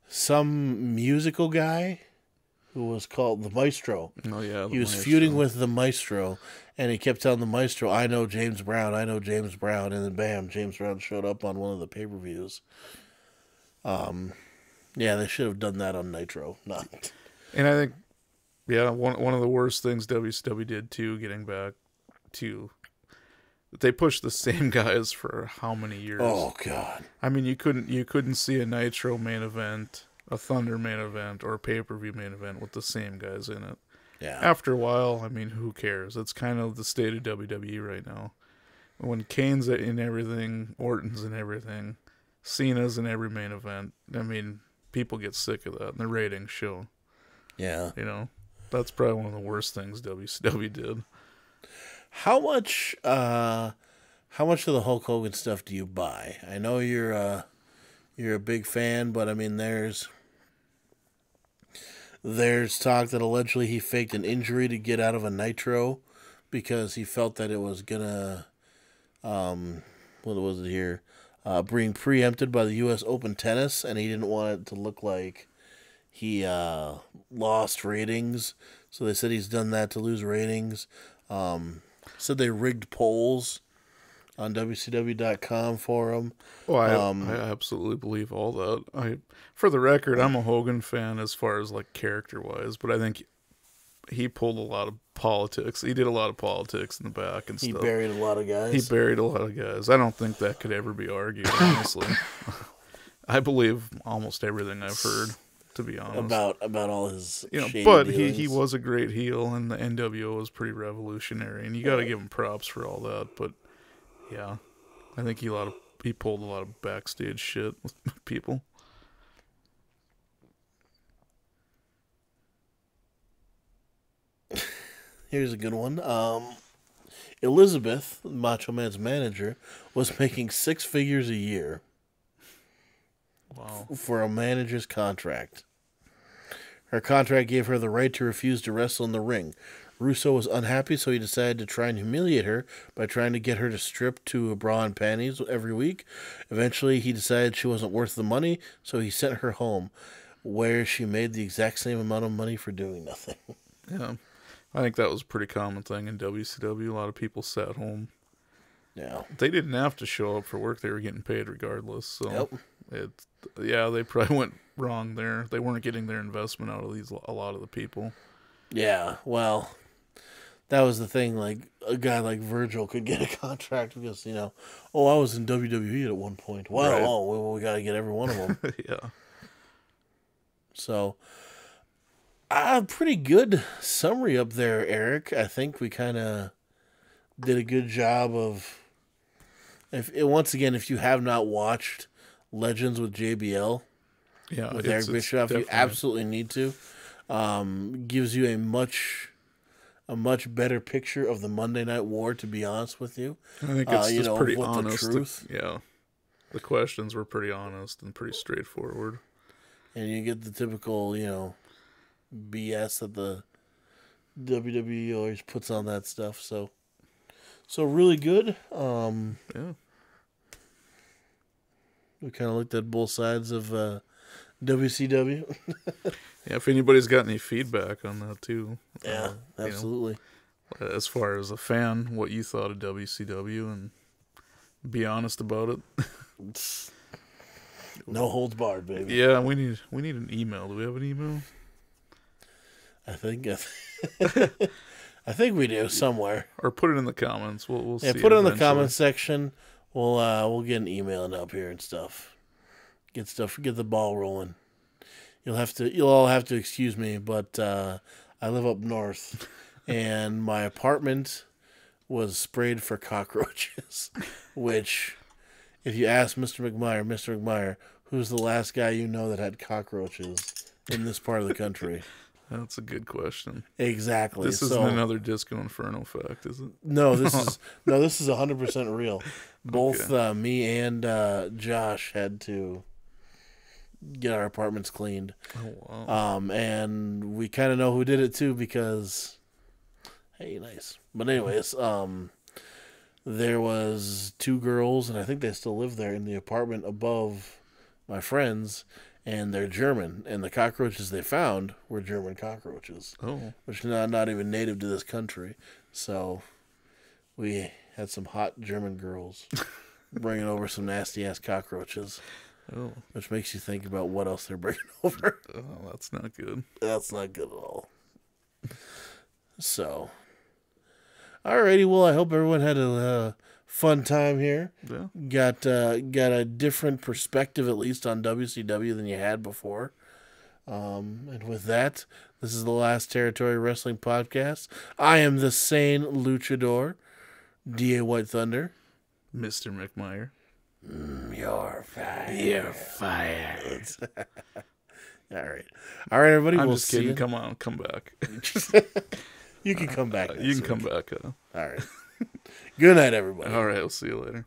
some musical guy who was called the Maestro. Oh yeah, he was feuding with the Maestro, and he kept telling the Maestro, "I know James Brown, I know James Brown," and then bam, James Brown showed up on one of the pay-per-views. Yeah, they should have done that on Nitro. Not. And I think, yeah, one of the worst things WCW did too, getting back to, they pushed the same guys for how many years? Oh God! I mean, you couldn't see a Nitro main event, a Thunder main event, or a pay-per-view main event with the same guys in it. Yeah. After a while, I mean, who cares? It's kind of the state of WWE right now. When Kane's in everything, Orton's in everything, Cena's in every main event, I mean, people get sick of that, and the ratings show. Yeah. You know, that's probably one of the worst things WCW did. How much of the Hulk Hogan stuff do you buy? I know you're a big fan, but I mean, there's talk that allegedly he faked an injury to get out of a Nitro because he felt that it was gonna, what was it here, being preempted by the U.S. Open Tennis, and he didn't want it to look like he lost ratings. So they said he's done that to lose ratings. Said they rigged polls on WCW.com for him. Oh, I absolutely believe all that. For the record, I'm a Hogan fan as far as like character-wise, but I think he pulled a lot of politics. He did a lot of politics in the back and stuff. He buried a lot of guys. He buried a lot of guys. I don't think that could ever be argued, honestly. I believe almost everything I've heard, to be honest. About all his shady but dealings. he was a great heel, and the NWO was pretty revolutionary, and you got to give him props for all that. But yeah, I think he pulled a lot of backstage shit with people. Here's a good one. Elizabeth, Macho Man's manager, was making 6 figures a year. Wow. For a manager's contract. Her contract gave her the right to refuse to wrestle in the ring. Russo was unhappy, so he decided to try and humiliate her by trying to get her to strip to a bra and panties every week. Eventually, he decided she wasn't worth the money, so he sent her home, where she made the exact same amount of money for doing nothing. Yeah. I think that was a pretty common thing in WCW. A lot of people sat home. Yeah. They didn't have to show up for work. They were getting paid regardless. So they probably went wrong there. They weren't getting their investment out of a lot of the people. Yeah, well, that was the thing. Like, a guy like Virgil could get a contract because, I was in WWE at one point. Wow, right. Oh, we got to get every one of them. Yeah. So, pretty good summary up there, Eric. I think we kind of did a good job of... Once again, if you have not watched Legends with JBL, with Eric Bishoff, you absolutely need to. Gives you a much better picture of the Monday Night War, to be honest with you. I think it's just pretty honest. The truth. The questions were pretty honest and pretty straightforward. And you get the typical, BS that the WWE always puts on that stuff. So really good. Yeah. We kind of looked at both sides of WCW. Yeah, if anybody's got any feedback on that too. Yeah, absolutely. As far as a fan, what you thought of WCW, and be honest about it. No holds barred, baby. Yeah, we need an email. Do we have an email? I think we do somewhere. Or put it in the comments. We'll see. Put it in the comments section. We'll get an email up here and stuff. Get the ball rolling. You'll all have to excuse me, but I live up north, and my apartment was sprayed for cockroaches. Which, if you ask Mr. McMyer, who's the last guy you know that had cockroaches in this part of the country? That's a good question. Exactly. This isn't another Disco Inferno fact, is it? No, this is 100% real. Both me and Josh had to get our apartments cleaned. Oh wow. And we kind of know who did it too because, hey, nice. But anyways, there was 2 girls, and I think they still live there in the apartment above my friends, and they're German, and the cockroaches they found were German cockroaches. Oh. Which are not even native to this country. So we had some hot German girls bringing over some nasty-ass cockroaches. Oh. Which makes you think about what else they're bringing over. Oh, that's not good. That's not good at all. So, alrighty, well, I hope everyone had a fun time here. Yeah. Got a different perspective, at least, on WCW than you had before. And with that, this is the Last Territory Wrestling Podcast. I am the sane luchador, D.A. White Thunder. Mr. McMyer. You're fired. You're fired. All right, everybody. I'm we'll just kidding. See you. Come on, come back. You can come back. You can come back. All right. Good night, everybody. All right, I'll see you later.